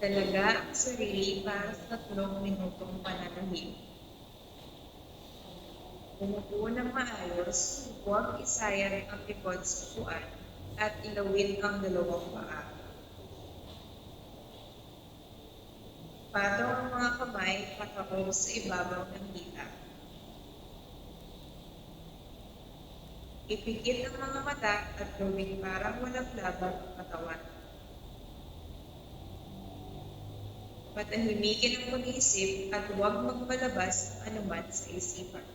Talaga ang sarili para sa 3 minutong pananahimik. Umupo ng maayos, huwag isayang ang likod sa upuan at ilawin ang 2 paa. Patong ang mga kamay patako sa ibabaw ng hita. Ipikit ang mga mata at gawing parang walang laban ang katawan. Patahimikin ang pag-iisip at huwag magpalabas ng anuman sa isipan.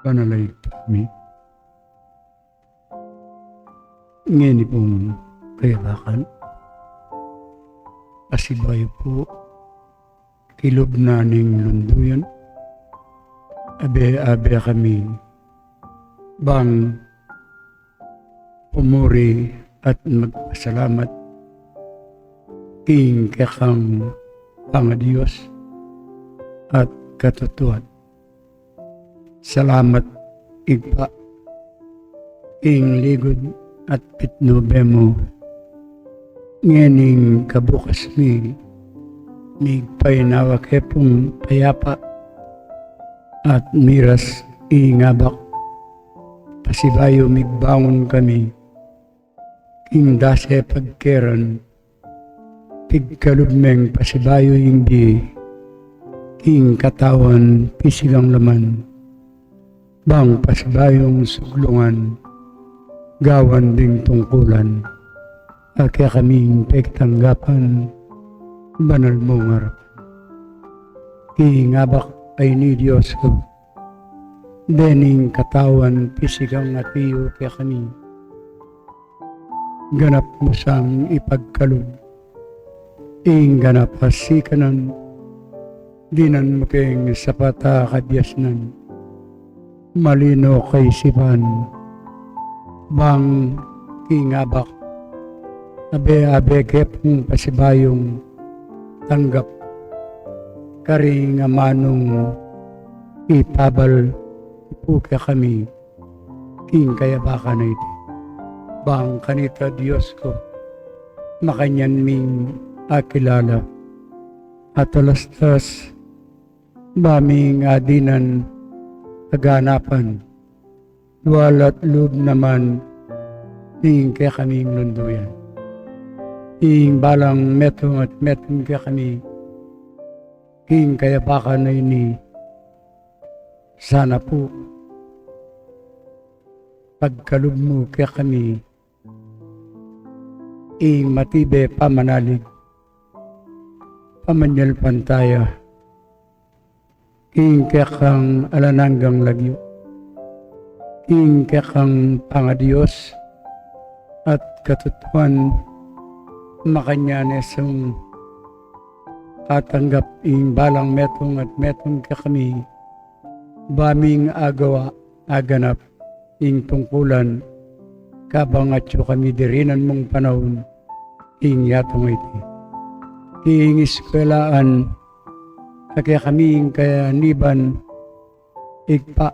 panalay kami. Ngayon pong kayabakan, asibay po, kilob na ning lunduyan, abe kami, bang pumuri at magpasalamat king kakang Panginoon at katutuan. Salamat igpa ing ligod at pitnobemo ngening kabukas mi migpainawa kepong payapa at miras ingabak pasibayo migbangon kami king dase pagkeran pigkalubmeng pasibayo hindi king katawan pisigang laman bang pasibayong suglungan gawan ding tungkulan kaya kaming pagtanggapan banal mong harap ingabak ay ni Diyos ko dening katawan pisigang atiyo kaya kami ganap mo sang ipagkalod ing ganap hasikanan dinan mo keng sapata kadyasnan malino kay sipan bang kingabak abe kepong pasibayong tanggap kari nga manong itabal ipuka kami king kayabakan na iti bang kanita Diyos ko makanyan ming akilala at alastas baming adinan kaganapan dualat loob naman ing kaya kaming lunduyan ing balang metong at metong kaya kami king kaya baka na ini sana po pagkaloob mo kaya kami ing matibe pamanalig pamanyal pantaya king kaya kang alananggang lagyo king kaya kang pangadiyos at katutuan makanyanesong katanggap ing balang metong at metong kaya kami baming agawa aganap ing tungkulan kabang atyo kami dirinan mong panahon ing yatong iti ing iskwelaan kaya kami kaya niban igpa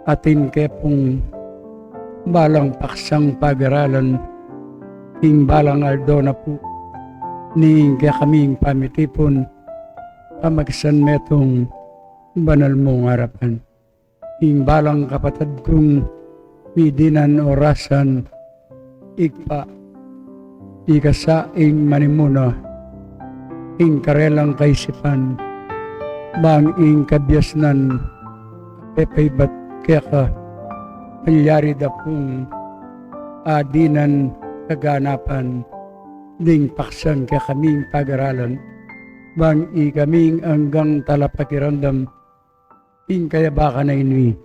atin kepong balang paksang pag-aralan ing balang aldo na po ning kaya kaming pamitipon pamagsan metong banal mong harapan ing balang kapatid kong midinan orasan igpa ikasa ing manimuna ing karelang kaisipan bang ing kabyasnan pepaybat kaya ka palyari da pong adinan kaganapan ding paksan kaya kaming pag-aralan bang kaming hanggang talapakiramdam ing kaya baka na inwi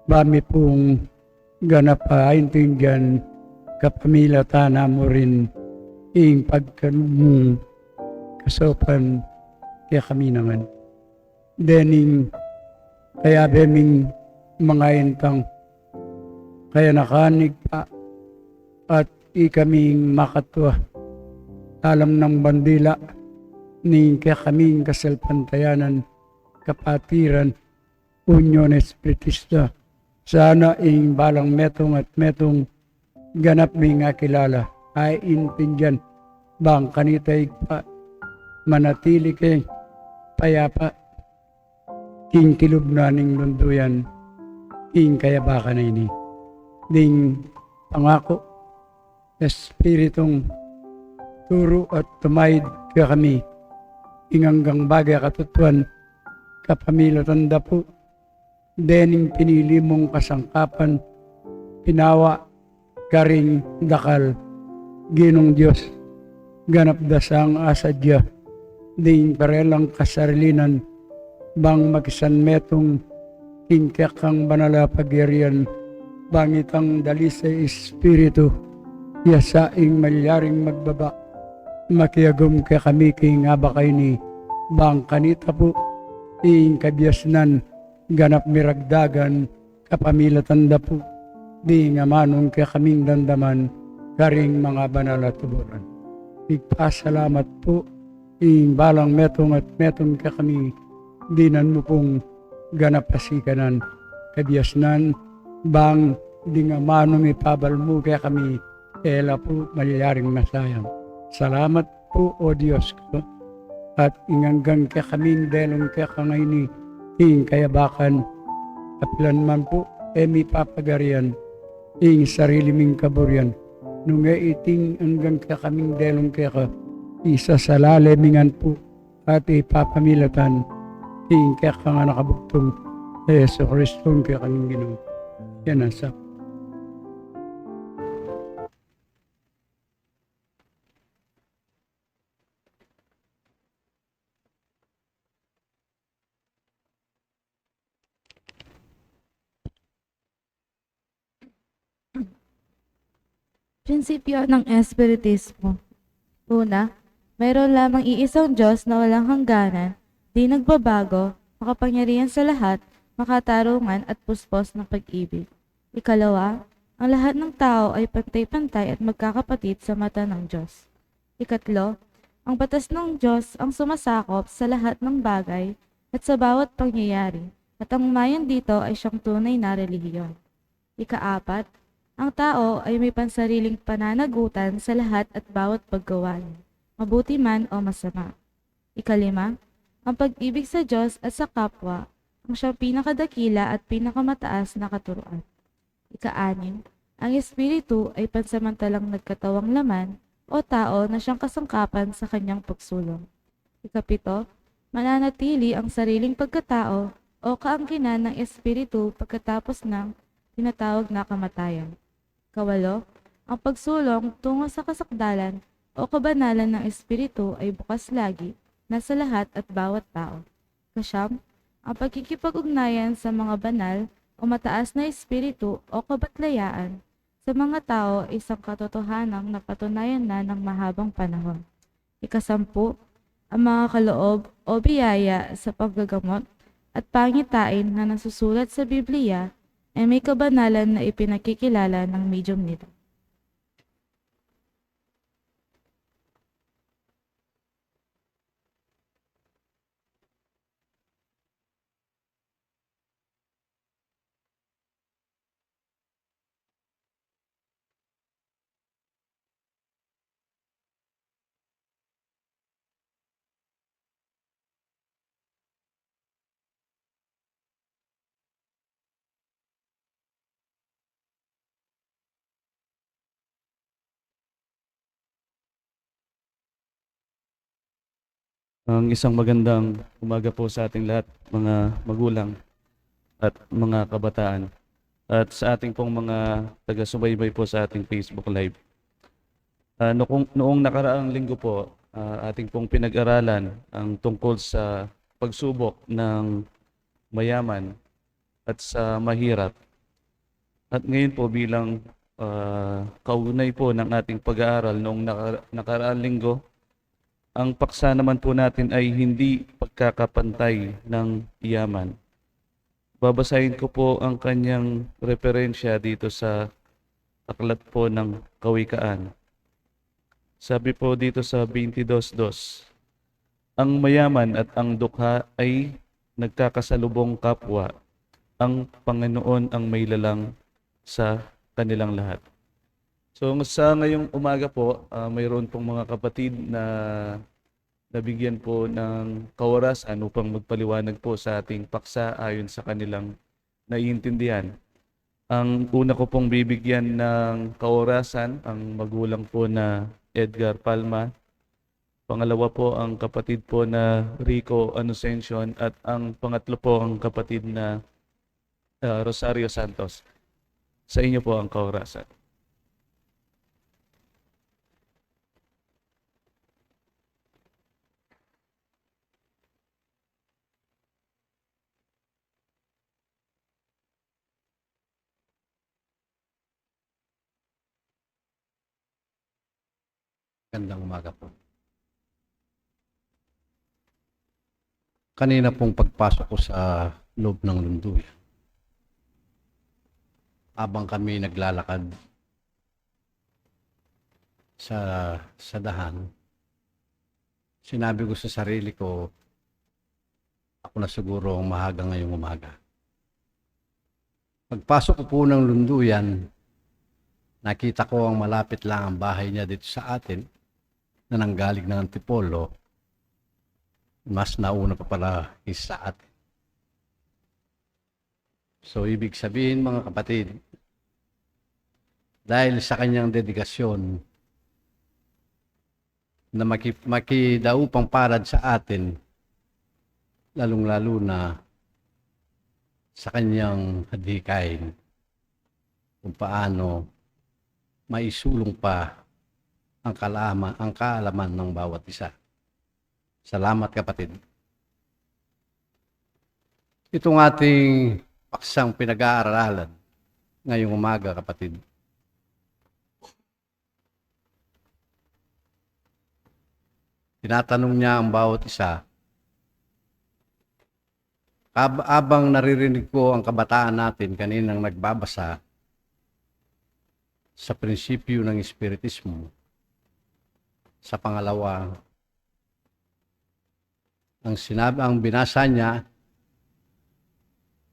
bami pong ganapa intindihan kapamilata na mo rin ing pagkanong kasopan kaya kami naman dening kaya beming mga intang kaya nakanig pa at ikaming makatwa alam ng bandila ni kaya kaming kasalpantayanan kapatiran Union Espiritista sana ing balang metong at metong ganap mi nga kilala ay intindihan bang kanitay pa manatili kay payapa king kilob na ning lunduyan king kayabaka na ini ding pangako espiritong turo at tumayid ka kami inganggang bagay katutuan kapamilya tanda po dening pinili mong kasangkapan pinawa karing dakal ginong Diyos ganap dasang asadya ding parelang kasarilinan bang magsan metong Tingkak kang banala pagirian, bangit ang dali sa Espiritu, yasaing malyaring magbaba, makiagum ka kami kay nga ba kay ni bang kanita po, ing kabyasnan, ganap miragdagan, kapamilatan da po, di nga manong ka kaming dandaman, karing mga banal at tuburan. Igpasalamat po, ing balang metong at metong ka kami, dinan mo pong ganap pasikanan, kabyasnan, bang di nga manong ipabal mo kaya kami, ela po malyaring masayang. Salamat po, O Diyos ko, at inganggang ka kaming delong ka kangay ni ing kayabakan, apilan man po, emi papagarian, ing sarili ming kaburyan, nung iting hanggang ka kaming delong ka, isa sa lalemingan po, at ipapamilatan, ing kaya ka nga nakabugtong Yeso Kristong kaya kaming Ginoo. Yan ang sa Prinsipyo ng Espiritismo. Una, mayroon lamang iisang Diyos na walang hangganan, di nagbabago, makapangyarihan sa lahat, makatarungan at puspos ng pag-ibig. Ikalawa, ang lahat ng tao ay pantay-pantay at magkakapatid sa mata ng Diyos. Ikatlo, ang batas ng Diyos ang sumasakop sa lahat ng bagay at sa bawat pangyayari, at ang umayon dito ay siyang tunay na relihiyon. Ikaapat, ang tao ay may pansariling pananagutan sa lahat at bawat paggawa niya, mabuti man o masama. Ikalima, ang pag-ibig sa Diyos at sa kapwa ang siyang pinakadakila at pinakamataas na katuruan. Ikaanim, ang Espiritu ay pansamantalang nagkatawang laman o tao na siyang kasangkapan sa kanyang pagsulong. Ikapito, mananatili ang sariling pagkatao o kaangkinan ng Espiritu pagkatapos ng tinatawag na kamatayan. Kawalo, ang pagsulong tungo sa kasakdalan o kabanalan ng Espiritu ay bukas lagi, nasa lahat at bawat tao. Kasyam, ang pagkikipag-ugnayan sa mga banal o mataas na Espiritu o kabatlayaan sa mga tao ay isang katotohanang napatunayan na ng mahabang panahon. Ikasampu, ang mga kaloob o biyaya sa paggagamot at pangitain na nasusulat sa Biblia ay may kabanalan na ipinakikilala ng medium nito. Ang isang magandang umaga po sa ating lahat, mga magulang at mga kabataan. At sa ating pong mga taga-subaybay po sa ating Facebook Live. Noong nakaraang linggo po, ating pong pinag-aralan ang tungkol sa pagsubok ng mayaman at sa mahirap. At ngayon po bilang kaugnay po ng ating pag-aaral noong nakaraang linggo, ang paksa naman po natin ay hindi pagkakapantay ng yaman. Babasahin ko po ang kanyang referensya dito sa aklat po ng Kawikaan. Sabi po dito sa 22:2, ang mayaman at ang dukha ay nagkakasalubong kapwa, ang Panginoon ang may lalang sa kanilang lahat. So sa ngayong umaga po, mayroon pong mga kapatid na nabigyan po ng kaorasan upang magpaliwanag po sa ating paksa ayon sa kanilang naiintindihan. Ang una ko pong bibigyan ng kaorasan, ang magulang po na Edgar Palma. Pangalawa po ang kapatid po na Rico Anusension at ang pangatlo po ang kapatid na Rosario Santos. Sa inyo po ang kaorasan. Magandang umaga po. Kanina pong pagpasok ko sa loob ng lunduyan, habang kami naglalakad sa dahan, sinabi ko sa sarili ko, ako na siguro ang mahaga ngayong umaga. Pagpasok ko po ng lunduyan, nakita ko ang malapit lang ang bahay niya dito sa atin na nanggaling ng Antipolo. Mas nauna pa pala sa atin. So, ibig sabihin mga kapatid, dahil sa kanyang dedikasyon na makidaupang palad sa atin, lalong-lalo na sa kanyang hadikain, kung paano maisulong pa ang kaalaman ng bawat isa. Salamat kapatid. Itong ating paksang pinag-aaralan ngayong umaga kapatid. Tinatanong niya ang bawat isa. Abang naririnig ko ang kabataan natin kaninang nagbabasa sa prinsipyo ng Espiritismo. Sa pangalawa, ang binasa niya,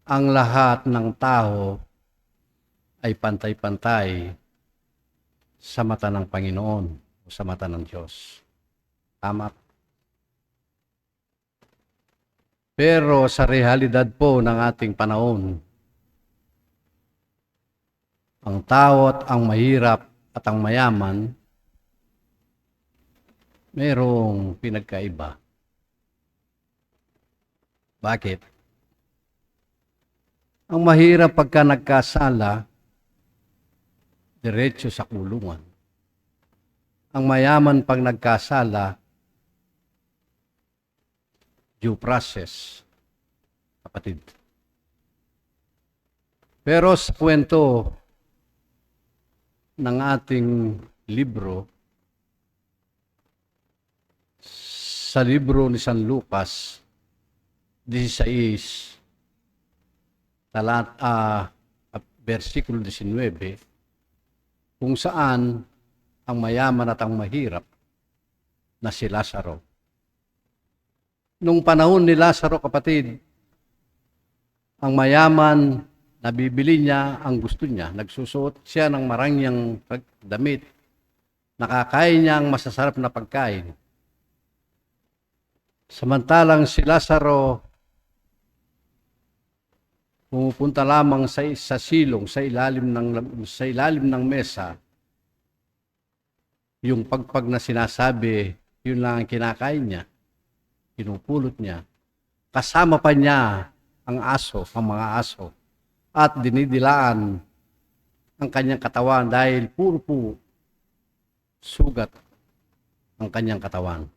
ang lahat ng tao ay pantay-pantay sa mata ng Panginoon o sa mata ng Diyos. Tama. Pero sa realidad po ng ating panahon, ang tao at ang mahirap at ang mayaman, mayroong pinagkaiba. Bakit? Ang mahirap pagka nagkasala, diretso sa kulungan. Ang mayaman pag nagkasala, due process, kapatid. Pero sa kwento ng ating libro, sa libro ni San Lucas, 16, versikulo 19, kung saan ang mayaman at ang mahirap na si Lazaro. Nung panahon ni Lazaro, kapatid, ang mayaman, nabibili niya ang gusto niya. Nagsusuot siya ng marangyang damit. Nakakain niya ang masasarap na pagkain. Samantalang si Lazaro, pumupunta lamang sa silong, sa ilalim ng mesa. Yung pagpag na sinasabi, yun lang ang kinakain niya. Pinupulot niya. Kasama pa niya ang mga aso. At dinidilaan ang kanyang katawan dahil puro sugat ang kanyang katawan.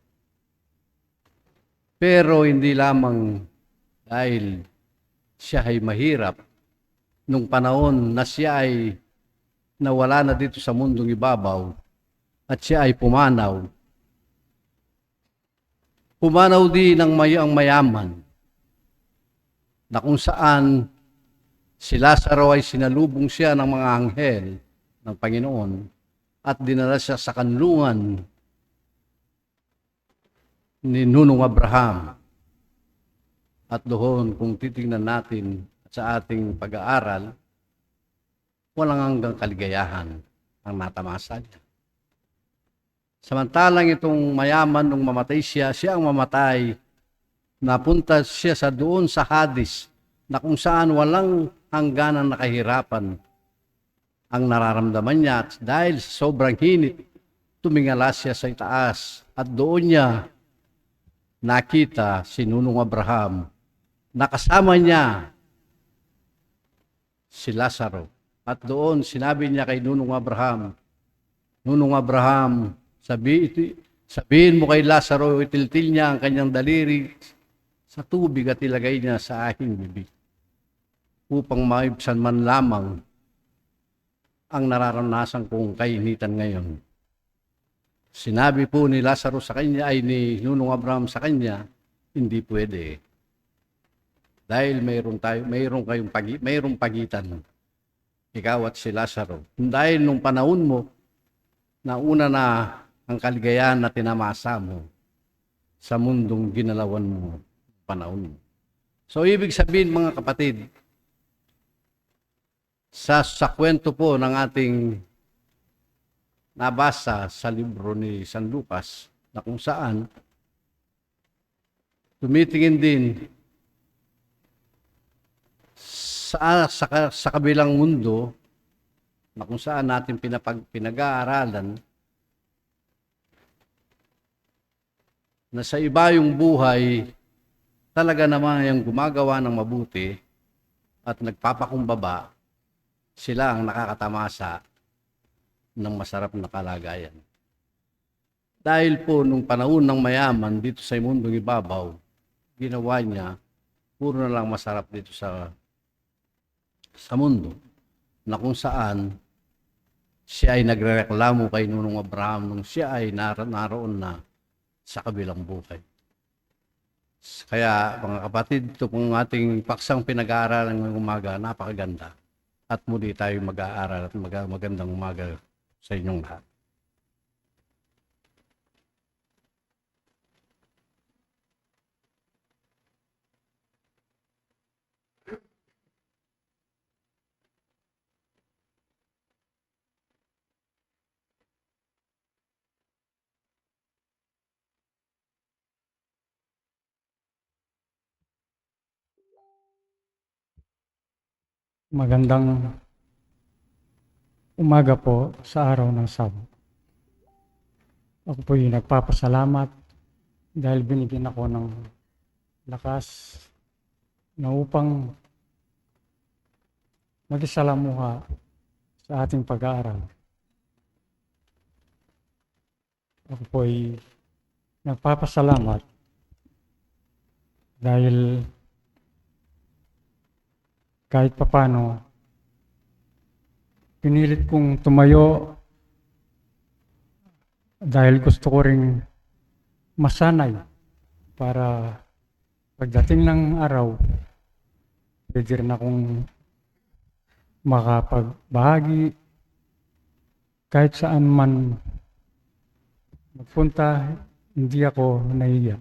Pero hindi lamang dahil siya ay mahirap, nung panahon na siya ay nawala na dito sa mundong ibabaw at siya ay pumanaw. Pumanaw din ang mayaman na kung saan si Lazaro ay sinalubong siya ng mga anghel ng Panginoon at dinala siya sa kanlungan ni Nunong Abraham. At doon, kung titingnan natin sa ating pag-aaral, walang hanggang kaligayahan ang natamasa niya. Samantalang itong mayaman, nung mamatay siya ang mamatay, napunta siya doon sa Hades, na kung saan walang hangganan na kahirapan ang nararamdaman niya. At dahil sobrang hinit, tumingala siya sa itaas at doon niya nakita si Nunong Abraham. Nakasama niya si Lazaro. At doon sinabi niya kay Nunong Abraham, sabihin mo kay Lazaro, itiltil niya ang kanyang daliri sa tubig at ilagay niya sa aking bibig upang maibsan man lamang ang nararanasan kong kainitan ngayon. Sinabi po ni Lazaro sa kanya, ay ni Nunong Abraham sa kanya, hindi pwede. Dahil mayroong pagitan. Ikaw at si Lazaro. Dahil nung panahon mo, nauna na ang kaligayahan na tinamasa mo sa mundong ginalawan mo panahon mo. So, ibig sabihin mga kapatid, sa kwento po ng ating nabasa sa libro ni San Lucas, na kung saan tumitingin din sa kabilang mundo, na kung saan natin pinag-aaralan na sa iba yung buhay talaga naman yung gumagawa ng mabuti at nagpapakumbaba, sila ang nakakatamasa ng masarap na kalagayan. Dahil po nung panahon ng mayaman dito sa mundong ibabaw, ginawa niya puro na lang masarap dito sa mundo, na kung saan siya ay nagrereklamo kay Nunong Abraham nung siya ay naroon na sa kabilang buhay. Kaya mga kapatid, ito pong ating paksang pinag-aaralan ng umaga, napakaganda. At muli tayo mag-aaral at magandang umaga sa inyong lahat. Magandang umaga po sa araw ng Sabado. Ako po yung nagpapasalamat dahil binigyan ako ng lakas na upang magisalamuha sa ating pag-aaral. Ako po ay nagpapasalamat dahil kahit papano pinilit kong tumayo dahil gusto ko ring masanay para pagdating ng araw, pwede rin akong makapagbahagi kahit saan man magpunta, hindi ako nahiya.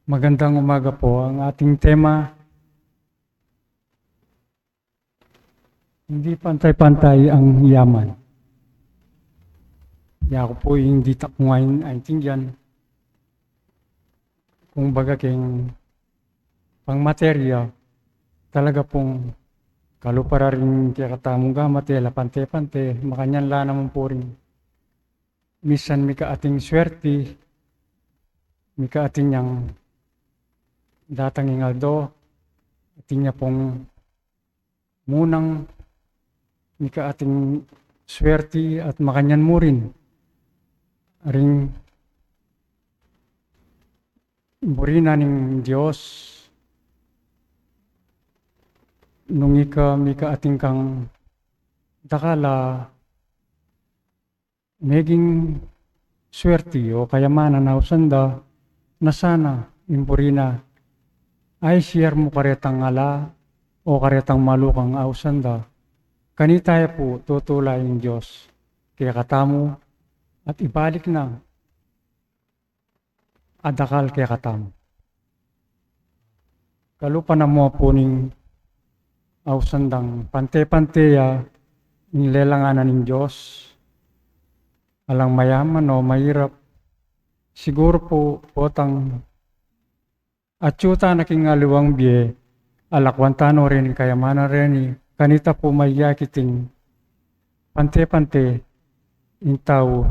Magandang umaga po. Ang ating tema, hindi pantay-pantay ang yaman. Kaya ako po hindi ngayon aintindihan kung baga king pangmaterya talaga pong kalupara rin kaya katamong gamate, lapante-pante, makanyan la naman po rin. Misan mika ating swerte, mika ating yang datang ingaldo, ating niya pong munang mika ating swerte at makanyan mo rin. Aring burina ning Diyos nung mika ating kang dakala meging swerte o kayamanan na usanda na sana impurina ay share mo karetang ala o karetang malukang ausanda kanitaya po tutulay ng Diyos kaya katamo at ibalik na adakal kaya katamo. Kalupa na mo po ning ausandang pante-panteya ng lelanganan ng Diyos alang mayaman o mahirap siguro po potang atyuta na kingaliwang biye alakwantano rin kayamanan rin kanita po mayakiting pante-pante in tao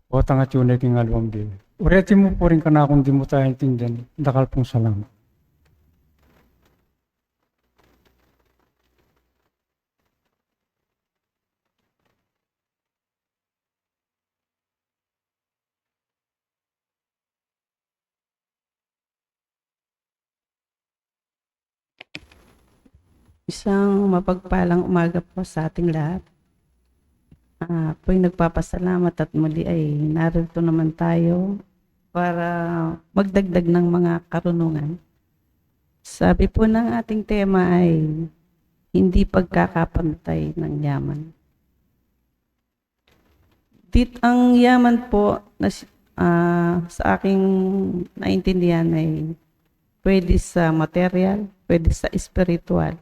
potang atyuna kingaliwang biye. Ureti mo po rin ka na kung di mo tayo intindihan. Dakal pong salamat. Isang mapagpalang umaga po sa ating lahat. Ako'y nagpapasalamat at muli ay narito naman tayo para magdagdag ng mga karunungan. Sabi po ng ating tema ay hindi pagkakapantay ng yaman. Ang yaman po na sa aking naintindihan ay pwede sa material, pwede sa spiritual,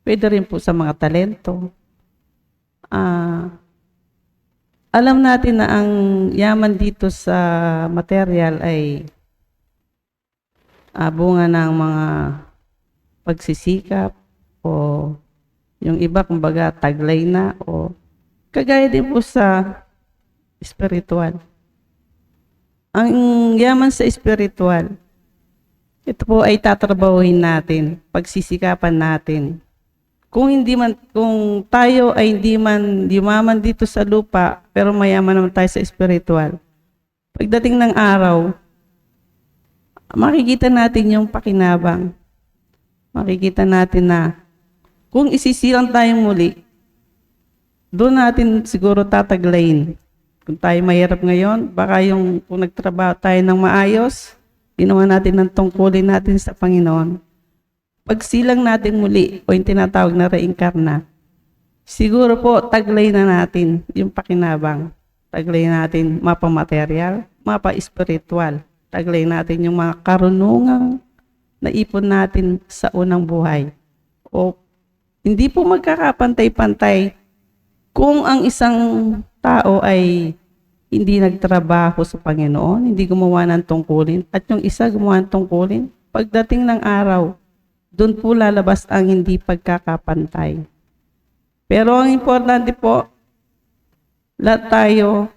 pwede rin po sa mga talento. Alam natin na ang yaman dito sa material ay bunga ng mga pagsisikap o yung iba kumbaga taglay na o kagaya din po sa spiritual. Ang yaman sa spiritual, ito po ay tatrabahuhin natin, pagsisikapan natin. Kung tayo ay hindi man yumaman dito sa lupa, pero mayaman naman tayo sa spiritual. Pagdating ng araw, makikita natin yung pakinabang. Makikita natin na kung isisilang tayong muli, doon natin siguro tataglayin. Kung tayo mahirap ngayon, baka kung nagtrabaho tayo ng maayos, ginawa natin ng tungkulin natin sa Panginoon. Pagsilang natin muli o yung tinatawag na reinkarna, siguro po taglay na natin yung pakinabang. Taglay natin mapa-material, mapa-spiritual. Taglay natin yung mga karunungang naipon natin sa unang buhay. O hindi po magkakapantay-pantay kung ang isang tao ay hindi nagtrabaho sa Panginoon, hindi gumawa ng tungkulin, at yung isa gumawa ng tungkulin, pagdating ng araw, doon po lalabas ang hindi pagkakapantay. Pero ang importante po, lahat tayo,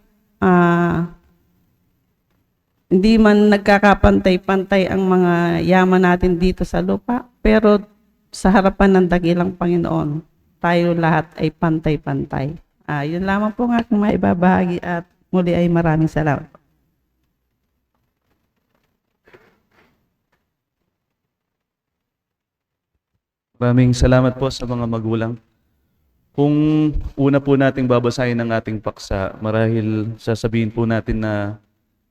hindi man nagkakapantay-pantay ang mga yaman natin dito sa lupa, pero sa harapan ng dakilang Panginoon, tayo lahat ay pantay-pantay. Yun lamang po nga kung maibabahagi at muli ay maraming salamat. Maraming salamat po sa mga magulang. Kung una po nating babasahin ang ating paksa, marahil sasabihin po natin na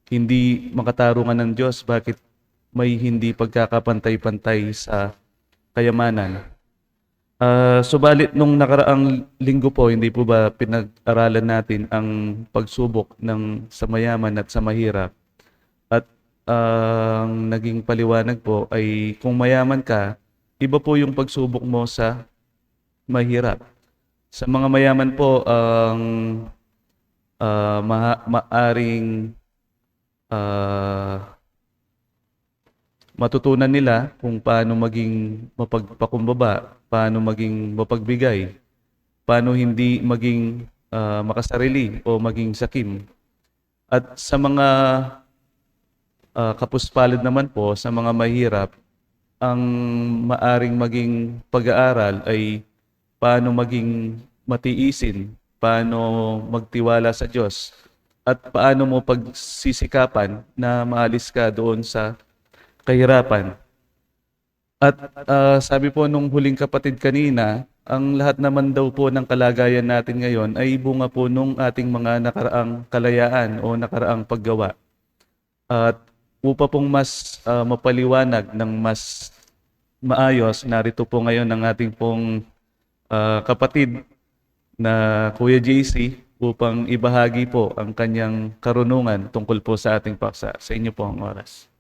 hindi makatarungan ng Diyos bakit may hindi pagkakapantay-pantay sa kayamanan. Subalit nung nakaraang linggo po, hindi po ba pinag-aralan natin ang pagsubok ng sa mayaman at sa mahirap? At ang naging paliwanag po ay kung mayaman ka, iba po yung pagsubok mo sa mahirap. Sa mga mayaman po, ang maaring matutunan nila kung paano maging mapagpakumbaba, paano maging mapagbigay, paano hindi maging makasarili o maging sakim. At sa mga kapuspalad naman po, sa mga mahirap, ang maaring maging pag-aaral ay paano maging matiisin, paano magtiwala sa Diyos, at paano mo pagsisikapan na maalis ka doon sa kahirapan. At sabi po nung huling kapatid kanina, ang lahat naman daw po ng kalagayan natin ngayon ay bunga po nung ating mga nakaraang kalayaan o nakaraang paggawa. At upa pong mas mapaliwanag ng mas maayos, narito po ngayon ang ating pong kapatid na Kuya JC upang ibahagi po ang kanyang karunungan tungkol po sa ating paksa. Sa inyo po ang oras.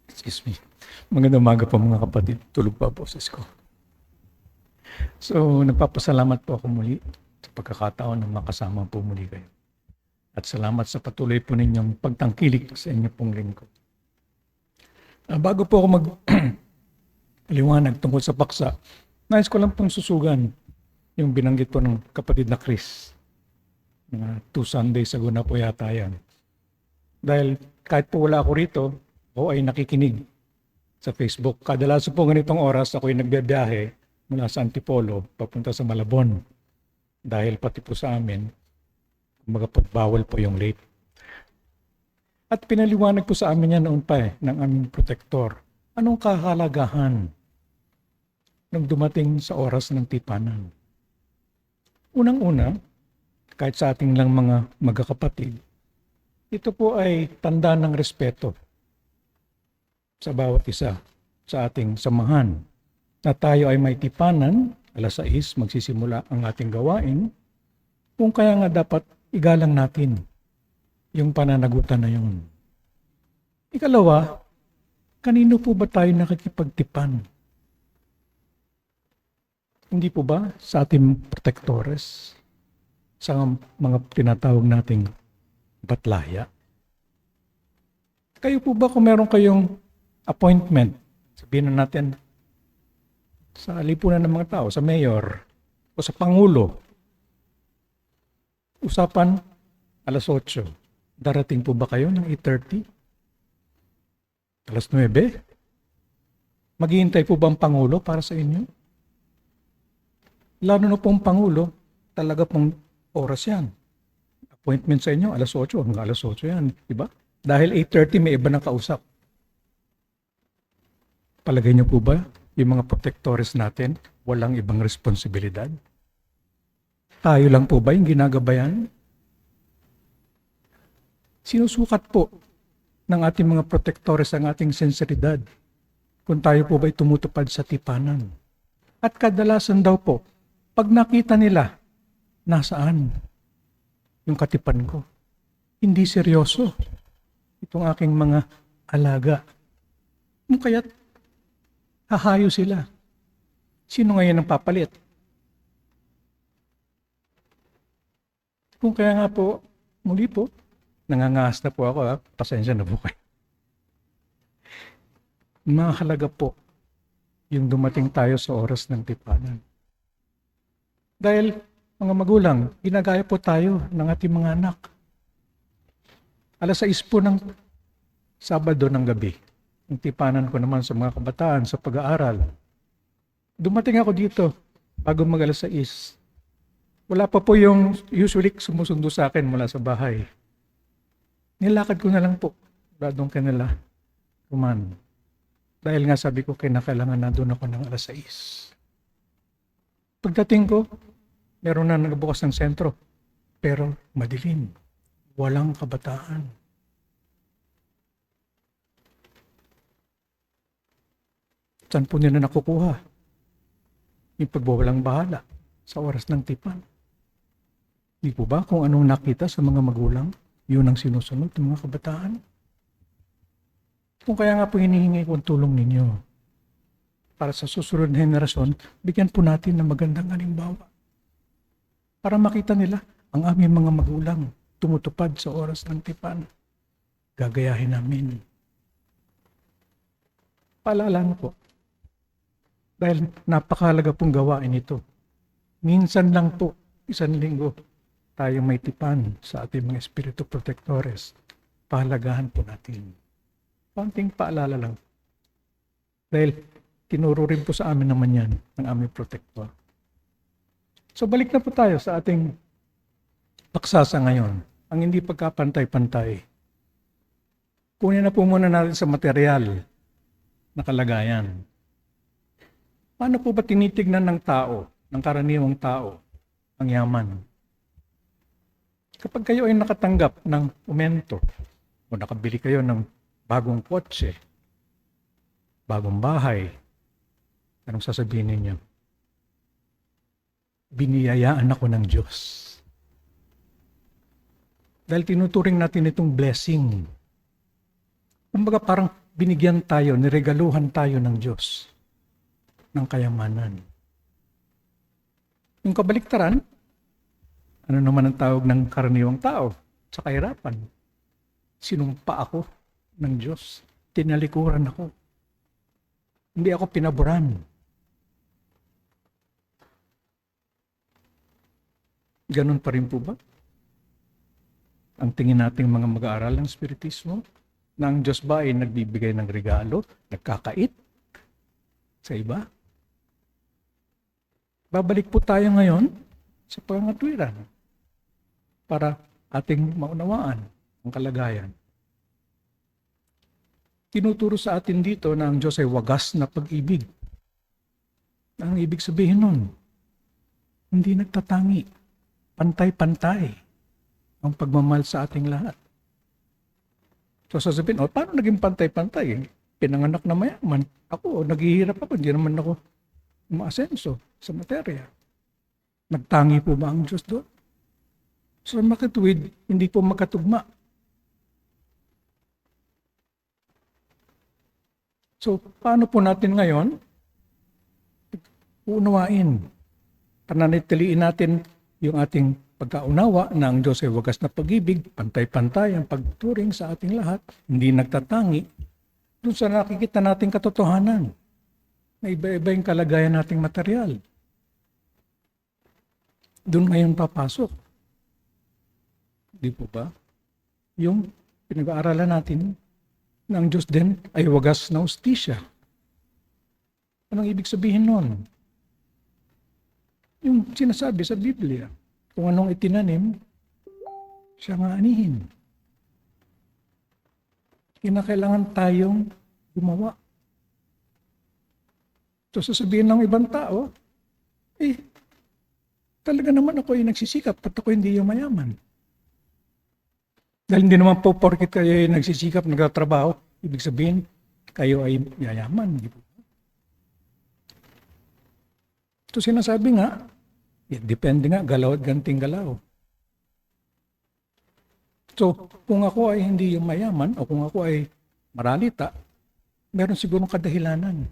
Excuse me. Magandang umaga po mga kapatid. Tulog pa boses ko. So, nagpapasalamat po ako muli sa pagkakataon na makasama po muli kayo. At salamat sa patuloy po ninyong pagtangkilik sa inyo pong lingkod. Bago po ako paliwanag tungkol sa paksa, nais ko lang pong susugan yung binanggit po ng kapatid na Chris. 2 Sundays ago na po yata yan. Dahil kahit po wala ako rito, ako ay nakikinig sa Facebook. Kadalasan po ganitong oras ako ay nagbibiyahe mula sa Antipolo papunta sa Malabon. Dahil pati po sa amin, kumbaga bawal po yung late. At pinaliwanag po sa amin yan noon pa ng aming protektor. Anong kahalagahan nung dumating sa oras ng tipanan? Unang-una, kahit sa ating lang mga magkakapatid, ito po ay tanda ng respeto sa bawat isa sa ating samahan. Na tayo ay may tipanan, 6:00 magsisimula ang ating gawain, kung kaya nga dapat igalang natin yung pananagutan na yun. Ikalawa, kanino po ba tayo nakikipagtipan? Hindi po ba sa ating protektores? Sa mga tinatawag nating batlaya? Kayo po ba kung meron kayong appointment, sabihin na natin, sa lipunan ng mga tao, sa mayor o sa pangulo, usapan 8:00. Darating po ba kayo ng 8:30? 9:00? Maghihintay po ba ang pangulo para sa inyo? Lalo na pong pangulo, talaga pong oras yan. Appointment sa inyo, 8:00 hanggang 8:00 yan, di ba? Dahil 8:30 may iba na kausap. Palagay niyo po ba, yung mga protektores natin, walang ibang responsibilidad? Tayo lang po ba yung ginagabayan? Sinusukat po ng ating mga protektores ang ating sensibilidad kung tayo po ba'y tumutupad sa tipanan. At kadalasan daw po, pag nakita nila, nasaan yung katipan ko? Hindi seryoso itong aking mga alaga. Kung kaya't hahayo sila. Sino ngayon ang papalit? Kung kaya nga po, muli po, nangangas na po ako, pasensya na po kayo. Mahalaga po yung dumating tayo sa oras ng tipanan. Dahil, mga magulang, ginagaya po tayo ng ating mga anak. 6:00 po ng Sabado ng gabi. Ang tipanan ko naman sa mga kabataan sa pag-aaral. Dumating ako dito bago mag 6:00. Wala pa po yung usually sumusundo sa akin mula sa bahay. Nilakad ko na lang po. Doon kanila. Kuman. Dahil nga sabi ko, kailangan na doon ako ng 6:00. Pagdating ko, meron na nagbukas ng sentro. Pero madilim. Walang kabataan. Saan po nila nakukuha yung pagbawalang bahala sa oras ng tipan? Di po ba kung anong nakita sa mga magulang, yun ang sinusunod ng mga kabataan? Kung kaya nga po hinihingi ko ang tulong ninyo para sa susunod na henerasyon, bigyan po natin ng magandang halimbawa para makita nila ang aming mga magulang tumutupad sa oras ng tipan. Gagayahin namin. Paalala mo po, dahil napakahalaga pong gawain ito. Minsan lang po, 1 linggo, tayo may tipan sa ating mga espiritu protectores. Pahalagahan po natin. Konting paalala lang. Dahil tinuro rin po sa amin naman yan ng aming protector. So balik na po tayo sa ating paksasa ngayon. Ang hindi pagkapantay-pantay. Kunin na po muna natin sa material na kalagayan. Paano po ba tinitignan ng tao, ng karaniwang tao, ang yaman? Kapag kayo ay nakatanggap ng aumento o nakabili kayo ng bagong kotse, bagong bahay, anong sasabihin ninyo? Biniyayaan ako ng Diyos. Dahil tinuturing natin itong blessing. Kumbaga parang binigyan tayo, niregaluhan tayo ng Diyos ng kayamanan. Yung kabaliktaran, ano naman ang tawag ng karaniwang tao sa kahirapan? Sinumpa ako ng Diyos. Tinalikuran ako. Hindi ako pinaboran. Ganon pa rin po ba? Ang tingin nating mga mag-aaral ng Spiritismo, na ang Diyos ba ay nagbibigay ng regalo, nagkakait sa iba? Babalik po tayo ngayon sa pangatwiran para ating maunawaan ang kalagayan. tinuturo sa atin dito na ang Diyos ay wagas na pag-ibig. Ang ibig sabihin nun, hindi nagtatangi, pantay-pantay ang pagmamahal sa ating lahat. So sasabihin, paano naging pantay-pantay? Pinanganak na mayaman. Ako, naghihirap ako, hindi naman ako umaasenso sa materya. Nagtangi po ba ang Diyos doon? So makatuwid, hindi po makatugma. So paano po natin ngayon unawain, pananatiliin natin yung ating pagkaunawa na ang Diyos ay wagas na pag-ibig, pantay-pantay ang pagturing sa ating lahat, hindi nagtatangi, doon sa nakikita nating katotohanan na iba-iba yung kalagayan nating material. Doon ngayon papasok. Di po ba? Yung pinag-aaralan natin na ang Diyos din ay wagas na hustisya. Anong ibig sabihin nun? Yung sinasabi sa Biblia, kung anong itinanim, siya nga anihin. Kinakailangan tayong gumawa. So sasabihin ng ibang tao, talaga naman ako ay nagsisikap, at ako hindi yung mayaman. Dahil hindi naman po porkit kayo ay nagsisikap, nagtatrabaho, ibig sabihin, kayo ay yayaman. So sinasabi nga, depende nga, galaw at ganting galaw. So, kung ako ay hindi yung mayaman o kung ako ay maralita, meron sigurong kadahilanan.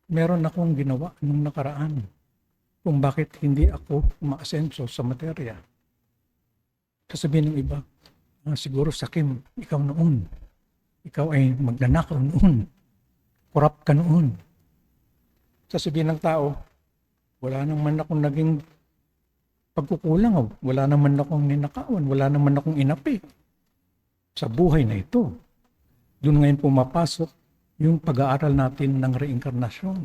Meron akong ginawa nung nakaraan kung bakit hindi ako umaasenso sa materya. Sasabihin ng iba, siguro sakim, ikaw noon. Ikaw ay magnanakaw noon. Korap ka noon. Sasabihin ng tao, wala naman akong naging pagkukulang, wala naman akong ninakawan, wala naman akong inapi sa buhay na ito. Doon ngayon pumapasok yung pag-aaral natin ng reinkarnasyon.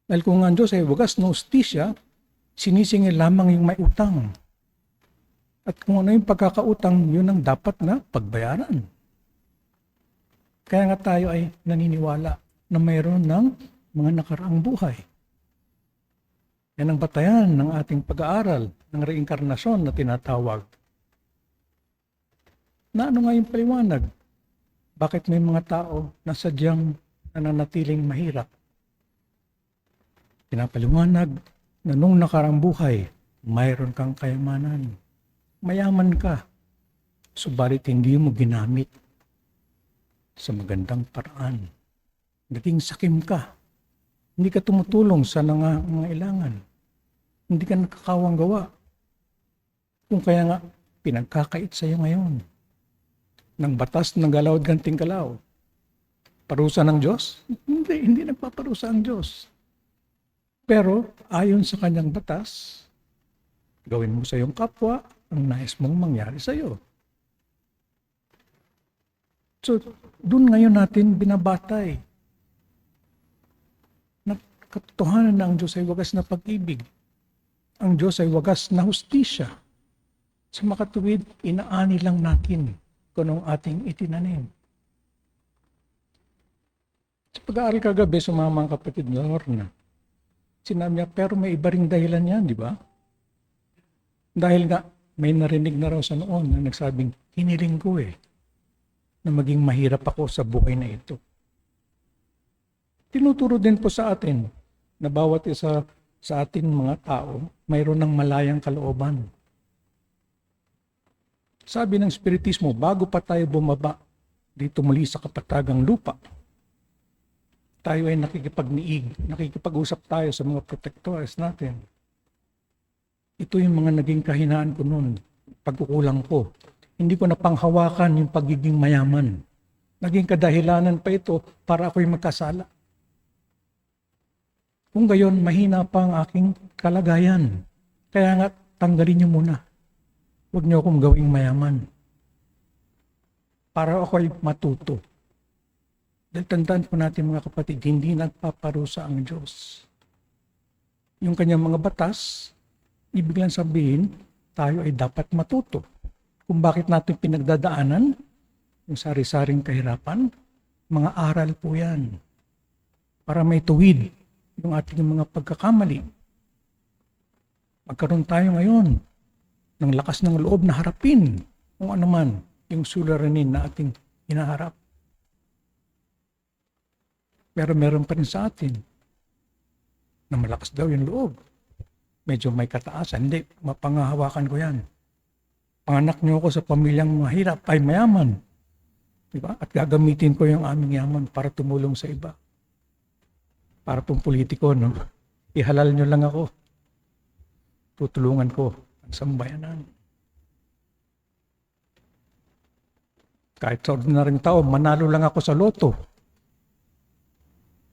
Dahil kung ang Diyos ay wagas na hustisya, sinisingil lamang yung may utang. At kung ano yung pagkakautang, yun ang dapat na pagbayaran. Kaya nga tayo ay naniniwala na mayroon ng mga nakaraang buhay. Yan ang batayan ng ating pag-aaral ng reinkarnasyon na tinatawag. Na ano nga yung paliwanag? Bakit may mga tao na sadyang nananatiling mahirap? Pinapaliwanag na nung nakarang buhay, mayroon kang kayamanan. Mayaman ka, subalit hindi mo ginamit sa magandang paraan. Naging sakim ka. Hindi ka tumutulong sa nangangailangan. Hindi ka nakakawang gawa. Kung kaya nga, pinagkakait sa iyo ngayon. Ng batas ng galaw at ganting galaw. Parusa ng Diyos? Hindi nagpaparusa ang Diyos. Pero ayon sa kanyang batas, gawin mo sa iyong kapwa ang nais mong mangyari sa iyo. So, doon ngayon natin binabatay na katotohanan na ang Diyos ay wagas na pag-ibig. Ang Diyos ay wagas na hustisya. Sa makatuwid, inaani lang natin kung anong ating itinanim. Sa pag-aaral kagabi, sumama ang kapatid na Lorna. Sinabi niya, pero may iba ring dahilan yan, di ba? Dahil nga, may narinig na raw sa noon na nagsabing, hiniling ko na maging mahirap ako sa buhay na ito. Tinuturo din po sa atin na bawat isa sa ating mga tao, mayroon ng malayang kalooban. Sabi ng Espiritismo, bago pa tayo bumaba dito muli sa kapatagang lupa, tayo ay nakikipagniig, nakikipag-usap tayo sa mga protectors natin. Ito yung mga naging kahinaan ko noon, pagkukulang ko. Hindi ko napanghawakan yung pagiging mayaman. Naging kadahilanan pa ito para ako'y magkasala. Kung gayon, mahina pa ang aking kalagayan. Kaya nga, tanggalin niyo muna. Huwag niyo akong gawing mayaman. Para ako'y matuto. Dahil tandaan po natin mga kapatid, hindi nagpaparusa ang Diyos. Yung kanyang mga batas, ibig lang sabihin, tayo ay dapat matuto. Kung bakit natin pinagdadaanan yung sari-saring kahirapan, mga aral po yan para may tuwid yung ating mga pagkakamali. Magkaroon tayo ngayon ng lakas ng loob na harapin kung ano man yung suliranin na ating hinaharap. Pero meron pa rin sa atin na malakas daw yung loob. Medyo may kataasan. Hindi, mapangahawakan ko yan. Panganak niyo ako sa pamilyang mahirap ay mayaman. Diba? At gagamitin ko yung aming yaman para tumulong sa iba. Para pong politiko, no? Ihalal niyo lang ako. Tutulungan ko ang sambayanan. Kahit sa ordinaryong tao, manalo lang ako sa loto.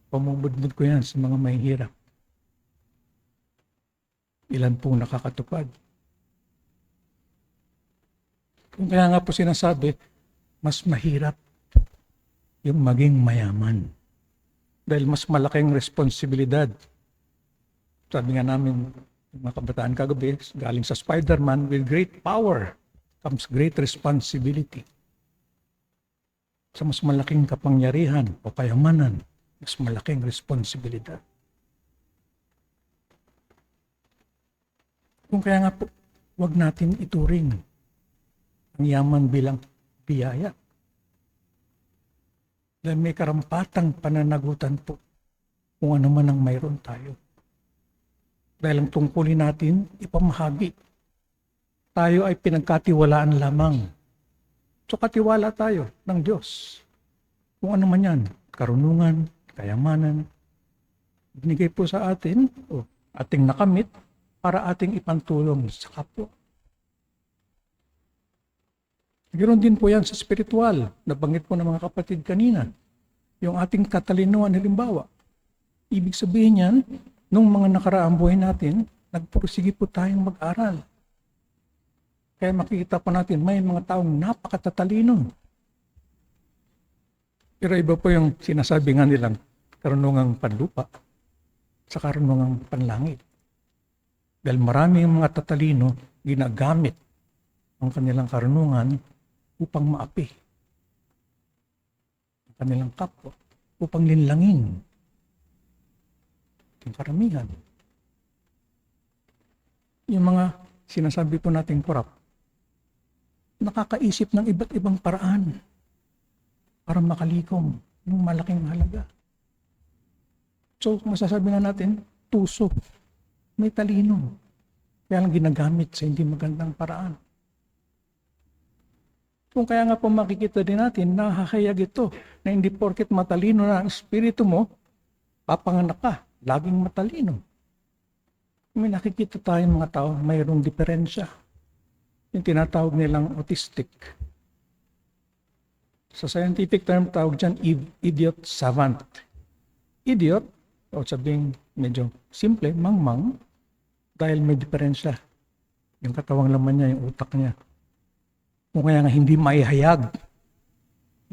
Pamumudmud ko yan sa mga mahihirap. Ilan pong nakakatupad. Kung kaya nga po sinasabi, mas mahirap yung maging mayaman. Dahil mas malaking responsibilidad. Sabi nga namin, yung mga kabataan kagabi, galing sa Spider-Man, with great power comes great responsibility. Sa mas malaking kapangyarihan o kayamanan, mas malaking responsibilidad. Kung kaya nga po, huwag natin ituring ang yaman bilang biyaya. Dahil may karampatang pananagutan po kung ano man ang mayroon tayo. Dahil ang tungkulin natin, ipamahagi. Tayo ay pinagkatiwalaan lamang. So katiwala tayo ng Diyos. Kung ano man yan, karunungan, kayamanan, binigay po sa atin, o ating nakamit, para ating ipantulong sa kapwa. Ganoon din po yan sa spiritual. Nabanggit po ng mga kapatid kanina. Yung ating katalinuhan, halimbawa. Ibig sabihin yan, nung mga nakaraang buhay natin, nagpursige po tayong mag-aral. Kaya makikita po natin, may mga taong napakatatalino. Pero iba po yung sinasabi nga nilang karunungang panlupa sa karunungang panlangit. Dahil marami yung mga tatalino ginagamit ang kanilang karunungan upang maapi ang kanilang kapwa, upang linlangin ang karamihan. Yung mga sinasabi po nating korap, nakakaisip ng iba't ibang paraan para makalikom ng malaking halaga. So, masasabi na natin, tuso. May talino. Kaya lang ginagamit sa hindi magandang paraan. Kung kaya nga po makikita din natin, nakakayag ito na hindi porket matalino na ang espiritu mo, papanganak ka, laging matalino. May nakikita tayong mga tao, mayroong diferensya. Yung tinatawag nilang autistic. Sa scientific term, tawag dyan, idiot savant. Idiot, o sabing medyo simple, mangmang, dahil may diferensya. Yung katawang laman niya, yung utak niya. Kung kaya nga hindi maihayag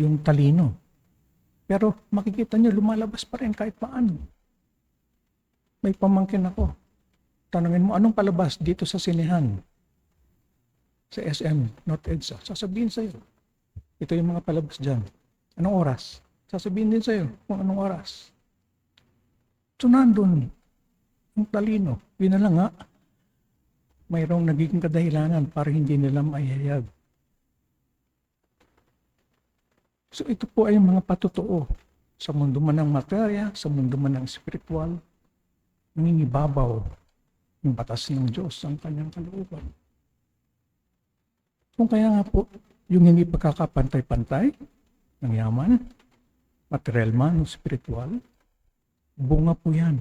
yung talino. Pero makikita niyo, lumalabas pa rin kahit paano. May pamangkin ako. Tanungin mo, anong palabas dito sa sinehan? Sa SM, North EDSA. Sasabihin sa'yo. Ito yung mga palabas dyan. Anong oras? Sasabihin din sa'yo kung anong oras. So nandun, yung talino. Yun na lang nga, mayroong nagiging kadahilanan para hindi nila maihayag. So ito po ay mga patotoo sa mundo man ng materya, sa mundo man ng spiritual, nangingibabaw yung batas ng Diyos ang kanyang kalooban. Kung kaya nga po, yung hindi pagkakapantay-pantay ng yaman, material man o spiritual, bunga po yan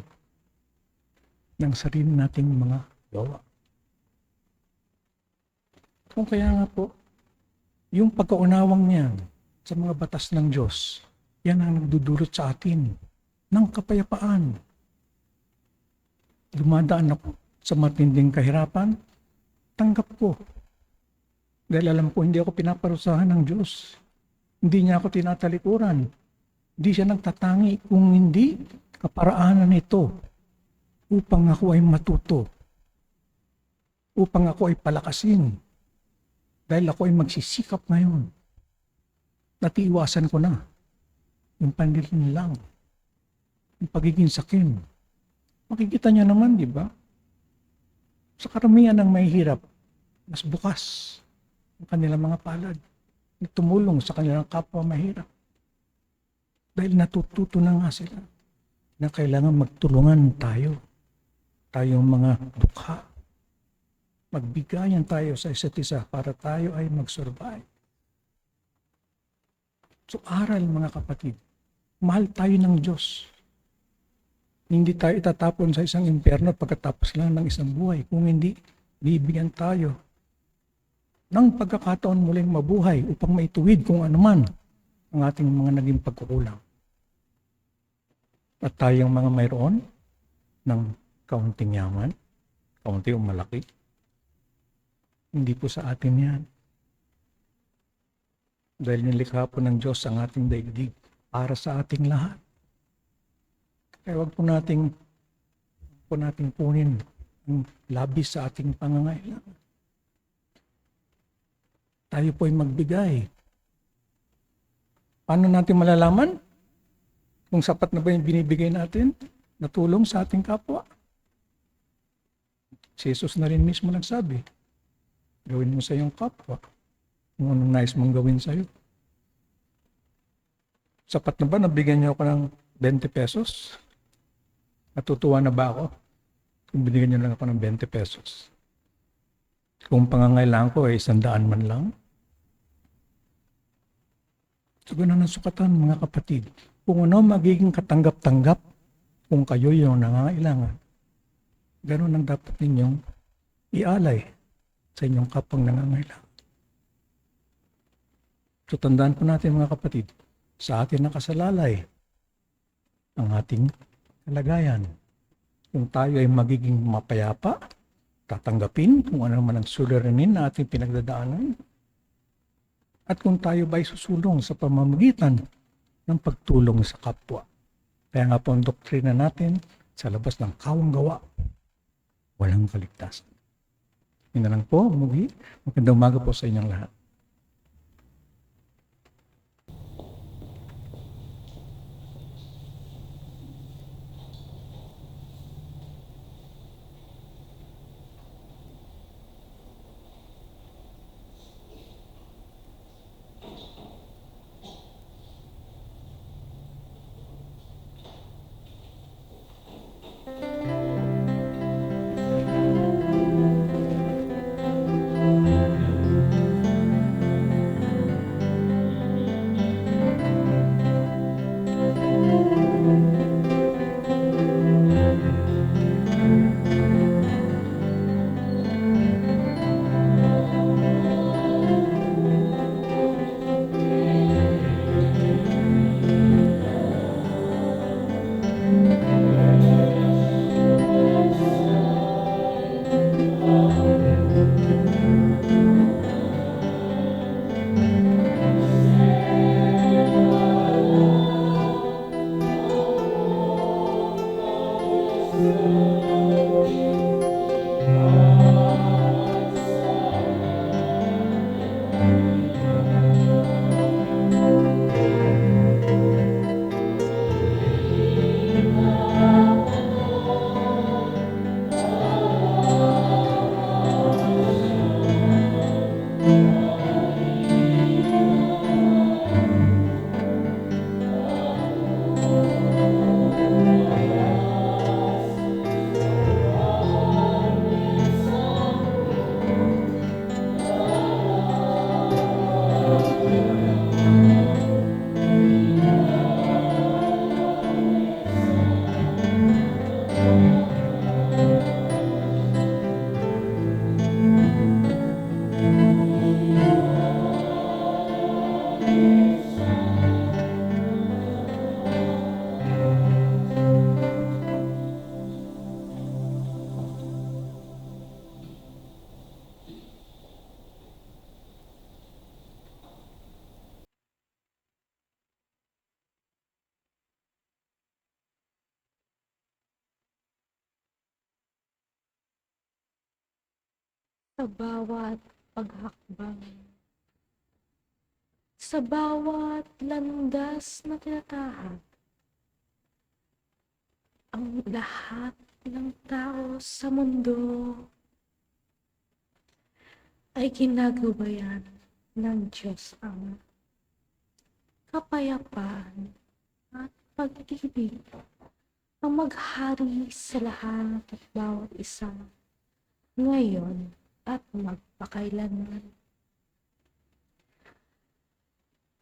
ng sarili nating mga gawa. Kung kaya nga po, yung pagkaunawang niyan sa mga batas ng Diyos, yan ang nagdudulot sa atin ng kapayapaan. Dumadaan ako sa matinding kahirapan, tanggap ko. Dahil alam ko, hindi ako pinaparusahan ng Diyos. Hindi niya ako tinatalikuran. Hindi siya nagtatangi kung hindi kaparaanan nito upang ako ay matuto. Upang ako ay palakasin. Dahil ako ay magsisikap ngayon. natiiwasan ko na. Yung panlilinlang, yung pagiging sakim. Makikita niyo naman, di ba? Sa karamihan ng mahihirap, mas bukas ang kanilang mga palad na tumulong sa kanilang kapwa mahirap. Dahil natututo na nga sila na kailangan magtulungan tayo. Tayong mga dukha. Magbigayan tayo sa isa't isa para tayo ay mag-survive. So aral mga kapatid, mahal tayo ng Diyos. Hindi tayo itatapon sa isang impyerno pagkatapos lang ng isang buhay. Kung hindi, bibigyan tayo ng pagkakataon muling mabuhay upang maituwid kung anuman ang ating mga naging pagkukulang. At tayong mga mayroon ng kaunting yaman, kaunti o malaki, hindi po sa atin yan. Dahil nilikha po ng Diyos ang ating daigdig para sa ating lahat. Kaya wag po nating punin ang labis sa ating pangangailangan. Tayo po ay magbigay. Paano natin malalaman kung sapat na ba yung binibigay natin na tulong sa ating kapwa? Si Jesus na rin mismo nagsabi, gawin mo sa iyong kapwa kung anong nais mong gawin sa iyo. Sapat na ba nabigyan niyo ako ng 20 pesos? Natutuwa na ba ako kung binigyan niyo lang ako ng 20 pesos? Kung pangangailangan ko ay 100 man lang? So ganun ang sukatan mga kapatid. Kung ano magiging katanggap-tanggap kung kayo yung nangangailangan, ganun ang dapat ninyong ialay sa inyong kapwang nangangailangan. So tandaan po natin mga kapatid, sa atin nakasalalay ang ating kalagayan. Kung tayo ay magiging mapayapa, tatanggapin kung ano naman ang suliranin na ating pinagdadaanan, at kung tayo ba ay susulong sa pamamagitan ng pagtulong sa kapwa. Kaya nga po ang doktrina natin, sa labas ng kawang gawa, walang kaligtasan. Yun na lang po, muli. Magandang umaga po sa inyong lahat. Sa bawat paghakbang, sa bawat landas na tinatahak. Ang lahat ng tao sa mundo ay ginagabayan ng Diyos Ama. Kapayapaan at pag-ibig ang maghari sa lahat at bawat isa, ngayon at magpakailanman.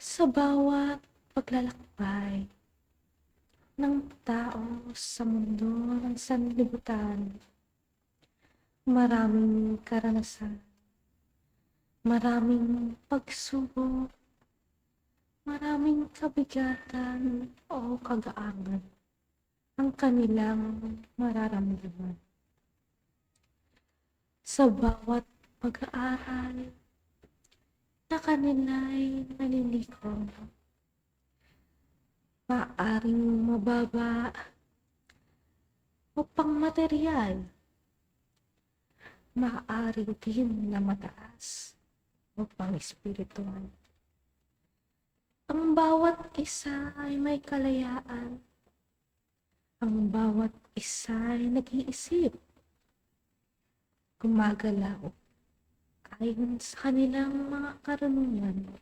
Sa bawat paglalakbay ng tao sa mundo ng sanlibutan, maraming karanasan, maraming pagsubok, maraming kabigatan o kagaangan ang kanilang mararamdaman. Sa bawat pag-aaral na kanila'y nalilikom, maaring mababa o pangmaterial, maaari din na mataas o pang-espiritual. Ang bawat isa ay may kalayaan. Ang bawat isa ay nag-iisip, gumagalaw ayon sa kanilang mga karunungan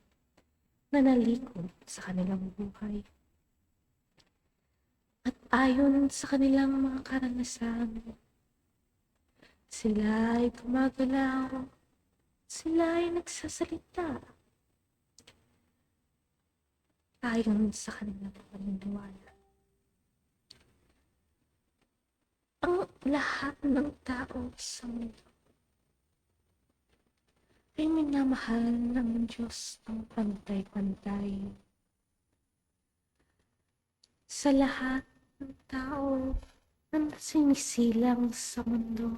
na nalikod sa kanilang buhay. At ayon sa kanilang mga karanasan, sila ay gumagalaw, sila ay nagsasalita ayon sa kanilang paniniwala. Ang lahat ng tao sa mundo ay minamahal ng Diyos ng pantay-pantay. Sa lahat ng tao na sinisilang sa mundo,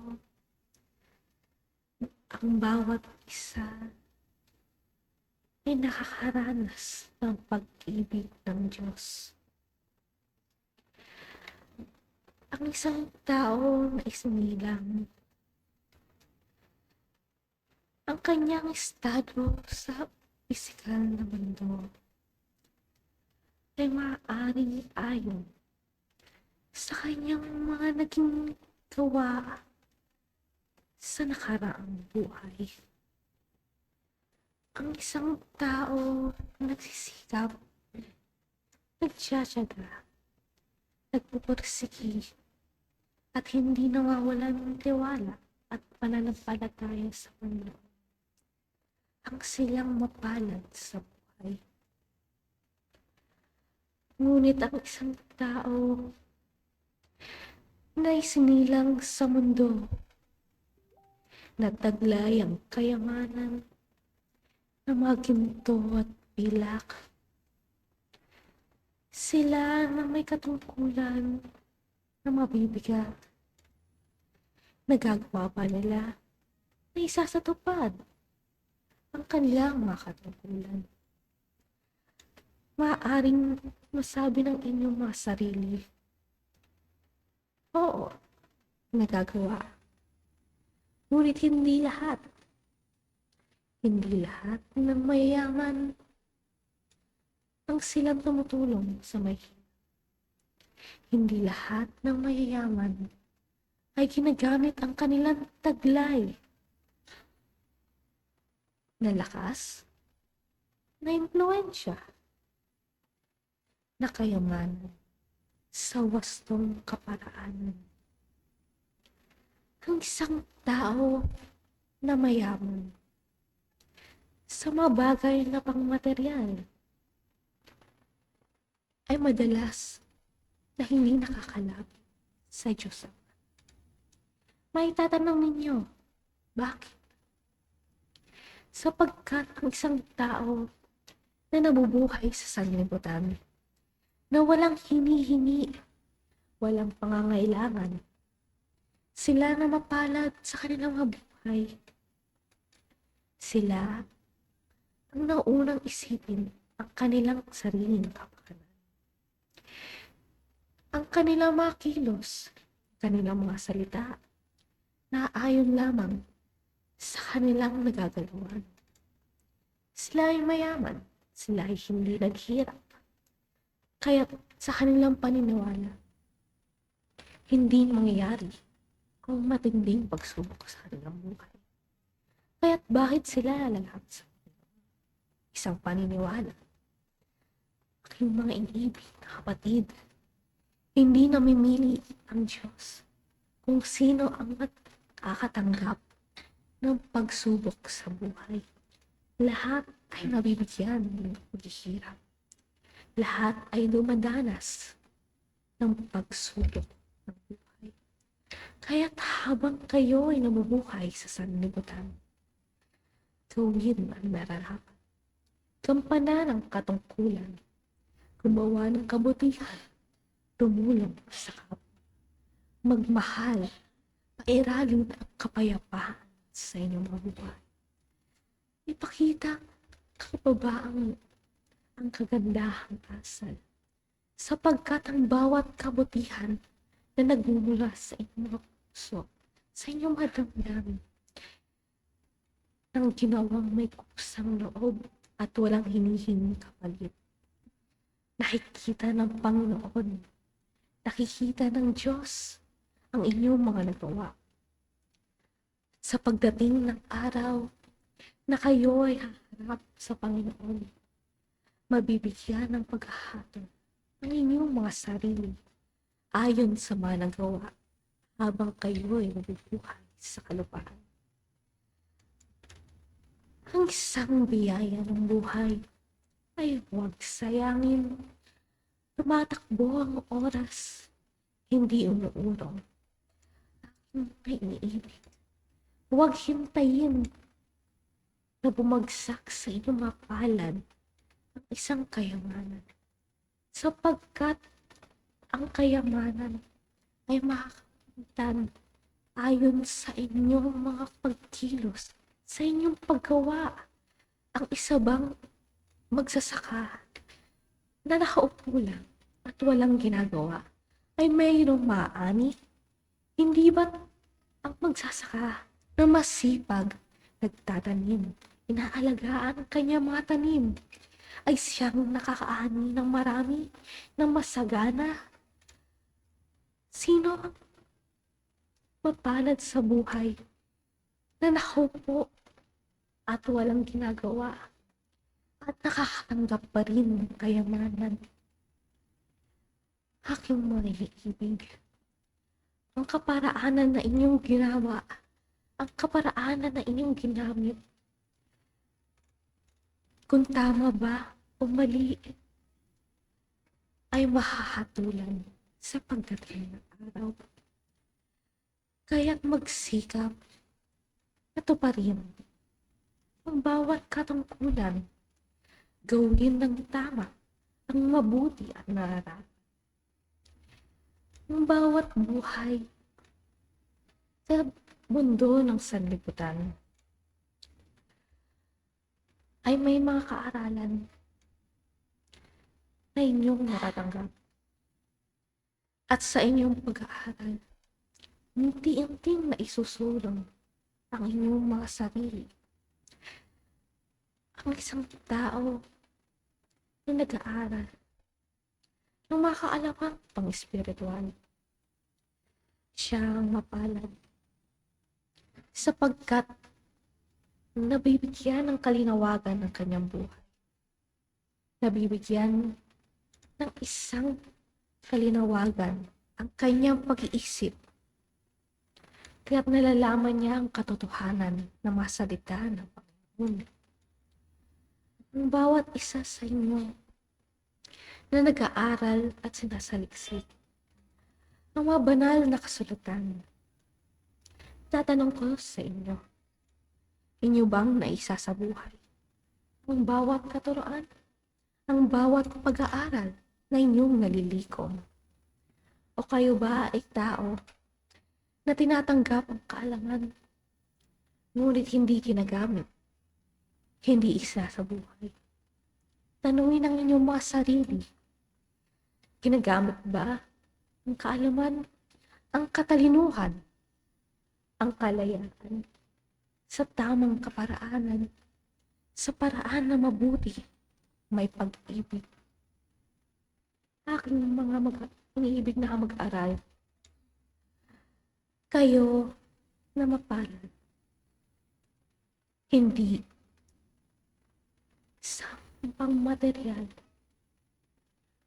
ang bawat isa ay nakakaranas ng pag-ibig ng Diyos. Ang isang tao na isinilang, ang kanyang estado sa pisikal na mundo ay maaaring ayon sa kanyang mga naging gawa sa nakaraang buhay. Ang isang tao na nagsisikap, nagtsatsaga, nagpupursigi, at hindi nawawalan ng tiwala at pananampalataya sa mundo, ang silang mapalad sa buhay. Ngunit ang isang tao na isinilang sa mundo, na taglay ang kayamanan ng mga ginto at pilak, sila na may katungkulan na mabibigat, nagagawa pa nila na isasatupad ang kanilang mga katungkulan. Maaaring masabi ng inyong mga sarili, oo, nagagawa. Ngunit hindi lahat. Hindi lahat ng mayayaman ang silang tumutulong sa mahirap. Hindi lahat ng mayayaman ay ginagamit ang kanilang taglay na lakas, na impluwensya, na kayamanan sa wastong kaparaanan. Ang isang tao na mayaman sa mga bagay na pangmaterial ay madalas na hindi nakakalapit sa Diyos. May tatanong ninyo, bakit? Sapagkat ang isang tao na nabubuhay sa sanlibutan, na walang hini-hini, walang pangangailangan, sila na mapalad sa kanilang mga buhay. Sila ang naunang isipin ang kanilang sariling kapakanan. Ang kanilang mga kilos, kanilang mga salita, na ayon lamang sa kanilang nagagalawan. Sila ay mayaman Sila ay hindi naghirap. Kaya sa kanilang paniniwala, hindi mangyayari kung matinding pagsubok sa kanilang buhay. Kaya't bakit sila lalapit sa isang paniniwala? Aking mga inibig na kapatid, hindi namimili ang Diyos kung sino ang makakatanggap ng pagsubok sa buhay. Lahat ay nabibigyan ng paghihirap. Lahat ay dumadanas ng pagsubok ng buhay. Kaya't habang kayo ay nabubuhay sa sanlibutan, gawin ang nararapat. Gampanan ang katungkulan, gumawa ng kabutihan, tumulong sa kapwa, magmahal, pairalin ang kapayapaan sa inyong mga buhay. Ipakita kapabaang ang kagandahang asal, sapagkat ang bawat kabutihan na nagmumula sa inyong mga puso, sa inyong mga damdamin, ng ginawang may kusang loob at walang hinihinging kapalit. Nakikita ng Panginoon, nakikita ng Diyos ang inyong mga nagawa. Sa pagdating ng araw na kayo ay haharap sa Panginoon, mabibigyan ng paghahatol ang inyong mga sarili ayon sa mga nagawa habang kayo ay nabubuhay sa kalupaan. Ang isang biyaya ng buhay ay huwag sayangin. Tumatakbo ang oras, hindi umuurong. Aking may iniibig. Huwag hintayin na bumagsak sa inyong mga palad ang isang kayamanan. Sapagkat ang kayamanan ay makakapuntan ayon sa inyong mga pagkilos, sa inyong paggawa. Ang isa bang magsasaka na nakaupo lang at walang ginagawa ay mayroong maani? Hindi ba ang magsasaka na masipag, nagtatanim, inaalagaan ang kanyang mga tanim, ay siyang nakakaani ng marami, ng masagana? Sino ang mapalad sa buhay na nakaupo at walang ginagawa at nakakatanggap pa rin ng kayamanan? Aking mga iniibig, ang kaparaanan na inyong ginawa, ang kaparaanan na inyong ginamit, kung tama ba o mali, ay mahahatulan sa pagdating ng araw. Kaya't magsikap na tuparin ang bawat katungkulan, gawin ng tama ang mabuti at nararapat. Ang bawat buhay sa mundo ng sanlibutan ay may mga kaaralan na inyong natatanggap. At sa inyong pag-aaral, unti-unting na isusulong ang inyong mga sarili. Ang isang tao na nag-aaral ng mga kaalaman pang-espiritual, siya ang mapalad sapagkat nabibigyan ng kalinawagan ng kanyang buhay. Nabibigyan ng isang kalinawagan ang kanyang pag-iisip. Kaya't nalalaman niya ang katotohanan na mga salita ng Panginoon. Ang bawat isa sa inyo na nag-aaral at sinasaliksik ng mga banal na kasulatan, tatanong ko sa inyo, inyo bang naisa sa buhay ang bawat katuroan, ang bawat pag-aaral na inyong nalilikom? O kayo ba ay tao na tinatanggap ang kaalaman, ngunit hindi ginagamit, hindi isa sa buhay? Tanungin ang inyong mga sarili, ginagamit ba ang kaalaman, ang katalinuhan, ang kalayaan sa tamang kaparaanan, sa paraan na mabuti may pag-ibig. Aking mga iniibig na mag-aral. Kayo na mapalad. Hindi sa pangmaterial.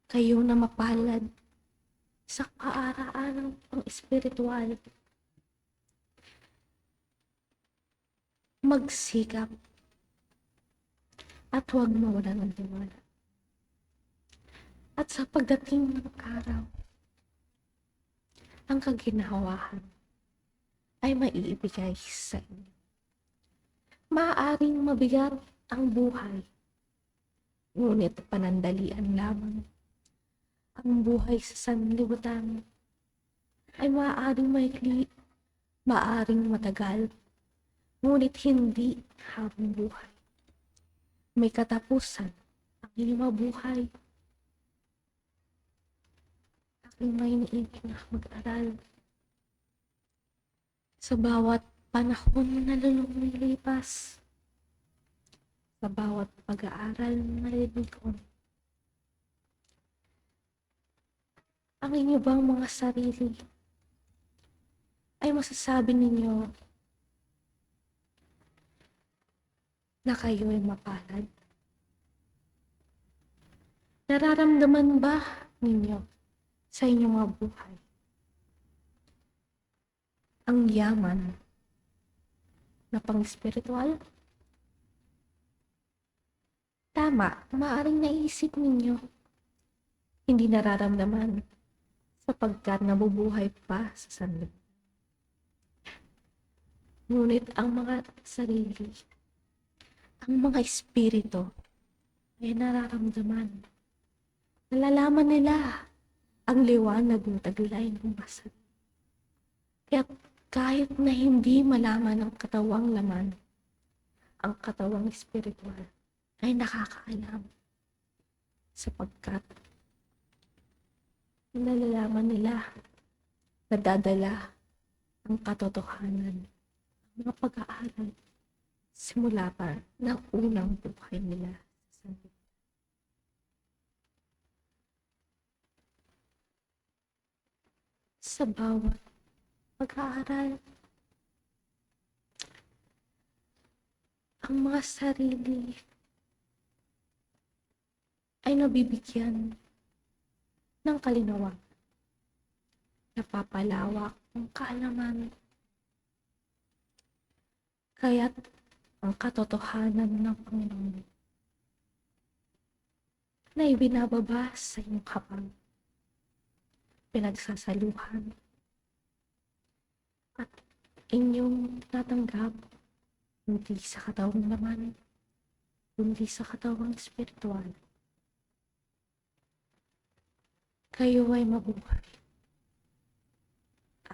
Kayo na mapalad sa kaaraan ng pang-espiritual. Magsikap at huwag mawalan ng tiwala. At sa pagdating ng araw, ang kaginawahan ay maiibigay sa inyo. Maaaring mabigat ang buhay, ngunit panandalian lamang. Ang buhay sa sanlibutan ay maaaring maikli, maaaring matagal, ngunit hindi habang buhay. May katapusan ang inyong mabuhay. Aking may iniibig na mag-aral. Sa bawat panahon na lumilipas, sa bawat pag-aaral na lilikon, ang inyo bang mga sarili ay masasabi ninyo na kayo ay mapalad? Nararamdaman ba ninyo sa inyong mga buhay ang yaman na pang-espiritual? Tama, maaaring naisip ninyo hindi nararamdaman sapagkat nabubuhay pa sa sanlibutan. Ngunit ang mga sarili, ang mga espiritu ay nararamdaman. Nalalaman nila ang liwanag ng taglay ng mga sarili. Kaya kahit na hindi malaman ang katawang laman, ang katawang espiritual ay nakakaalam sapagkat nalalaman nila, nadadala ang katotohanan, ang mga pag-aaral simula pa ng unang buhay nila sa sanlibutan. Sa bawat pag-aaral, ang mga sarili ay nabibigyan ng kalinawan. Napapalawak ang kaalaman. Kaya't ang katotohanan ng Panginoon na ibinababa sa inyong kapal, pinagsasaluhan, at inyong tatanggap hindi sa katawang laman, kundi sa katawang espiritual. Kayo ay mabuhay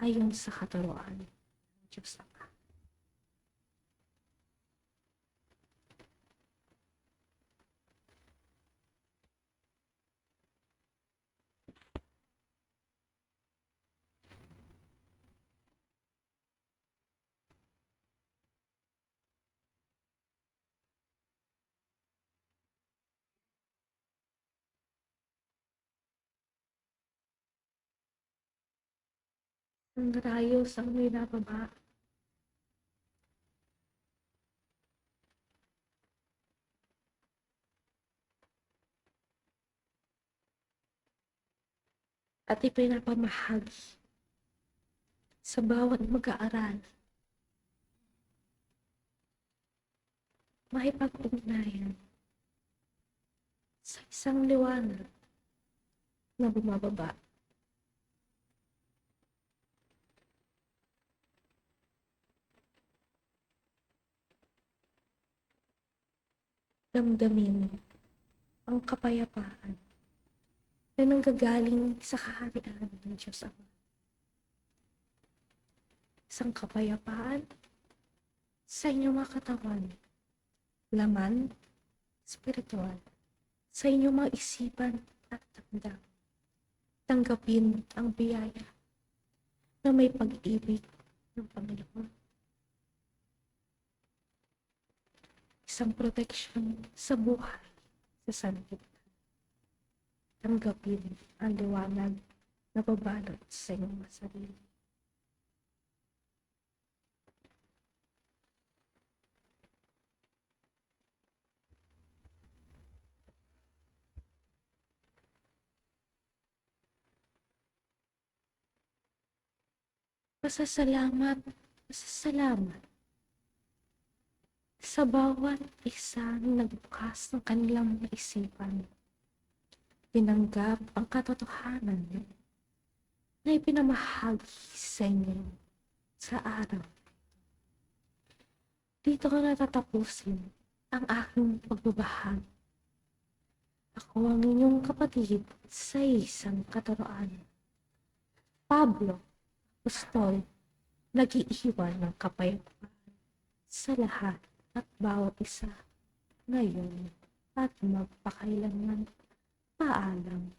ayon sa katuruan ng Diyos Ama. Ang rayos ang binababa. At ipinapamahagi sa bawat mag-aaral. Makipag-ugnayan sa isang liwanag na bumababa. Damdamin ang kapayapaan na nanggagaling sa kaharian ng Diyos Ama. Isang kapayapaan sa inyong mga katawan, laman, spiritual, sa inyong mga isipan at damdam. Tanggapin ang biyaya na may pag-ibig ng Panginoon. Isang proteksyon sa buhay, sa sanlibutan. Tanggapin ang liwanag na babalot sa iyong sarili. Pasasalamat, pasasalamat sa bawat isa na nagbukas ng kanilang mga isipan. Tinanggap ang katotohanan na ipinamahagi sa inyo sa araw. Dito ko natatapusin ang aking pagbabahagi. Ako ang inyong kapatid sa isang katuroan. Pablo, Apostol, nag-iiwan ng kapayapaan sa lahat at bawat isa ngayon at magpakailanman. Paalam.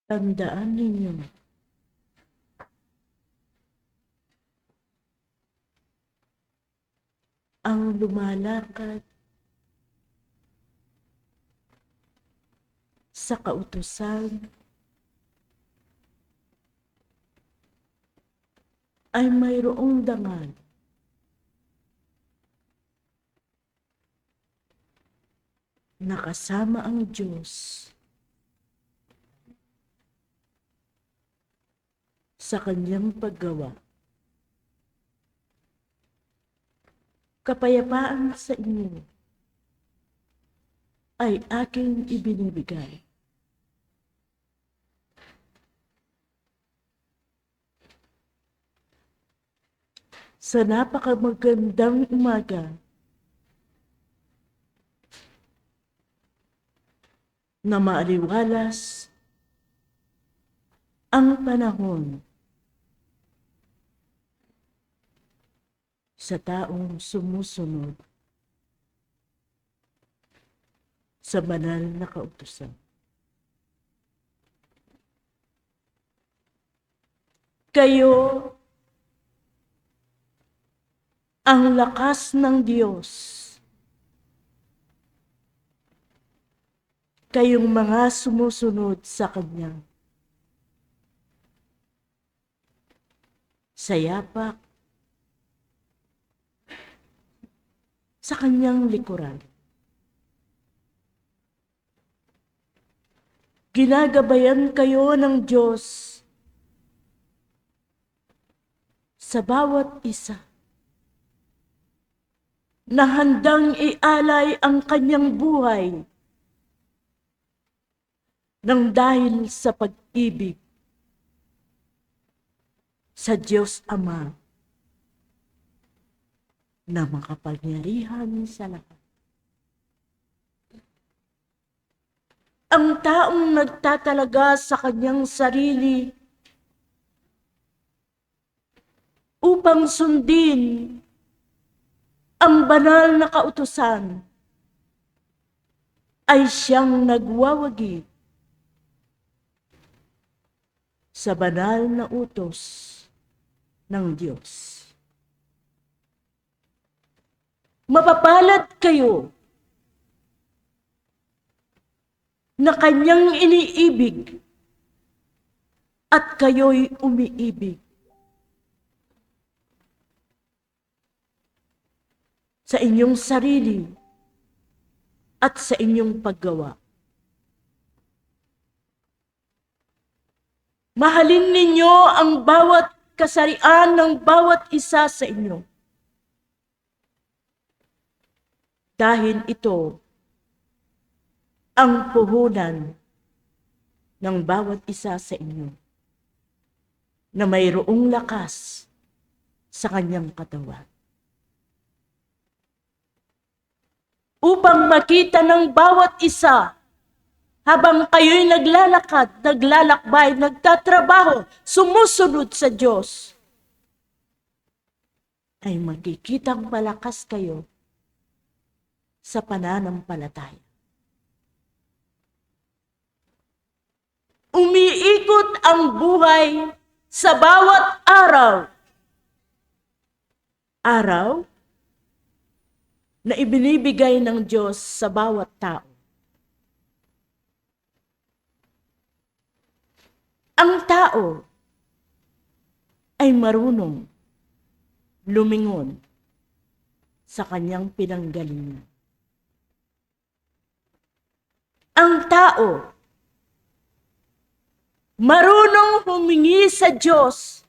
Tandaan ninyo, ang lumalakad sa kautusan ay mayroong dangal na kasama ang Diyos sa kanyang paggawa. Kapayapaan sa inyo ay aking ibinibigay. Sa napakamagandang umaga, na maaliwalas ang panahon sa taong sumusunod sa banal na kautusan. Kayo ang lakas ng Diyos. Kayong mga sumusunod sa Kanya. Sa yapak, sa Kanyang likuran. Ginagabayan kayo ng Diyos sa bawat isa na handang ialay ang kanyang buhay nang dahil sa pag-ibig sa Diyos Ama na makapangyarihan sa lahat. Ang taong nagtatalaga sa kanyang sarili upang sundin ang banal na kautusan ay siyang nagwawagi sa banal na utos ng Diyos. Mapapalad kayo na kanyang iniibig at kayo'y umiibig. Sa inyong sarili at sa inyong paggawa. Mahalin ninyo ang bawat kasarian ng bawat isa sa inyo. Dahil ito ang puhunan ng bawat isa sa inyo na mayroong lakas sa kanyang katawan. Upang makita ng bawat isa habang kayo'y naglalakad, naglalakbay, nagtatrabaho, sumusunod sa Diyos, ay makikitang malakas kayo sa pananampalataya. Umiikot ang buhay sa bawat araw. Araw na ibinibigay ng Diyos sa bawat tao. Ang tao ay marunong lumingon sa kanyang pinanggalingan. Ang tao marunong humingi sa Diyos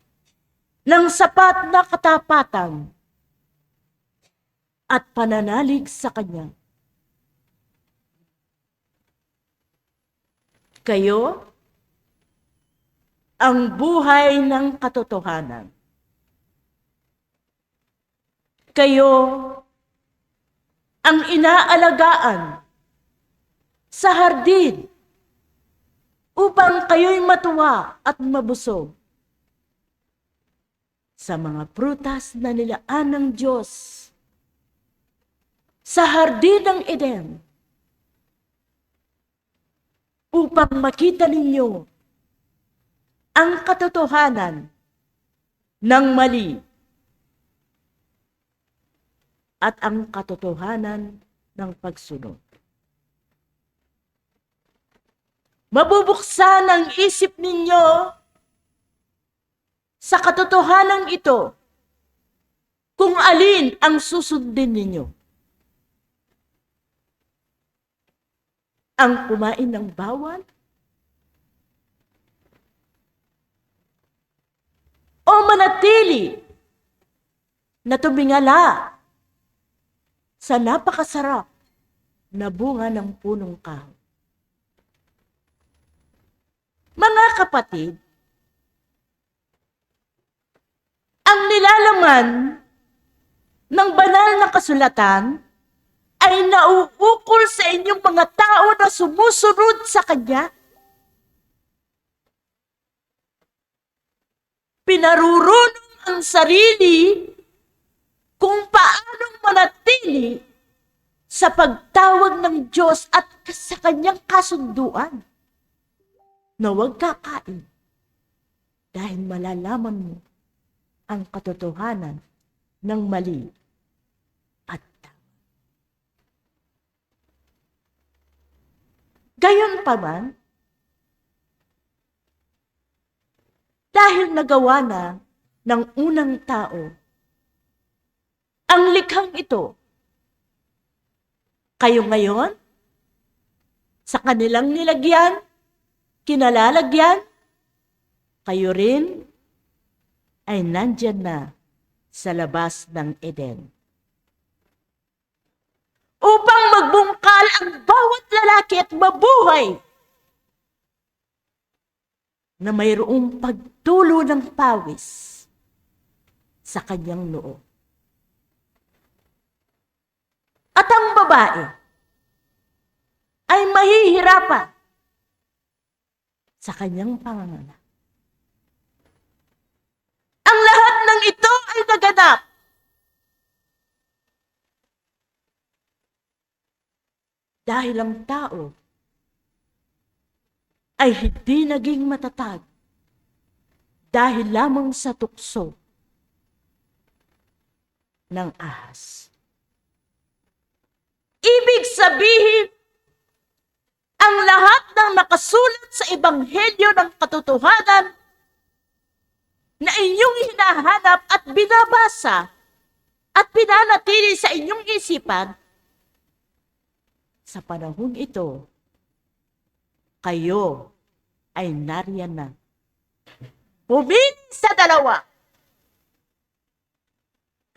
ng sapat na katapatan at pananalig sa Kanya. Kayo ang buhay ng katotohanan. Kayo ang inaalagaan sa hardin upang kayo'y matuwa at mabusog sa mga prutas na nilaan ng Diyos sa hardin ng Eden upang makita ninyo ang katotohanan ng mali at ang katotohanan ng pagsunod. Mabubuksan ang isip ninyo sa katotohanan ito kung alin ang susundin ninyo. Ang kumain ng bawal? O manatili na tumingala sa napakasarap na bunga ng punong kahoy? Mga kapatid, ang nilalaman ng banal na kasulatan ay nauukol sa inyong mga tao na sumusunod sa Kanya. Pinarurunong ang sarili kung paanong manatili sa pagtawag ng Diyos at sa Kanyang kasunduan na huwag kakain dahil malalaman mo ang katotohanan ng mali at tama. Gayon pa man, dahil nagawa na ng unang tao ang likhang ito, kayo ngayon, sa kanilang nilagyan, kinalalagyan, kayo rin ay nandyan na sa labas ng Eden. Upang magbungkal ang bawat lalaki at mabuhay na mayroong pagtulo ng pawis sa kanyang noo. At ang babae ay mahihirapan sa kanyang panganganak. Ang lahat ng ito ay naganap dahil ang tao ay hindi naging matatag dahil lamang sa tukso ng ahas. Ibig sabihin, ang lahat ng nakasulat sa Ebanghelyo ng katotohanan na inyong hinahanap at binabasa at pinanatili sa inyong isipan, sa panahong ito, kayo ay nariyan na. Humini sa dalawa.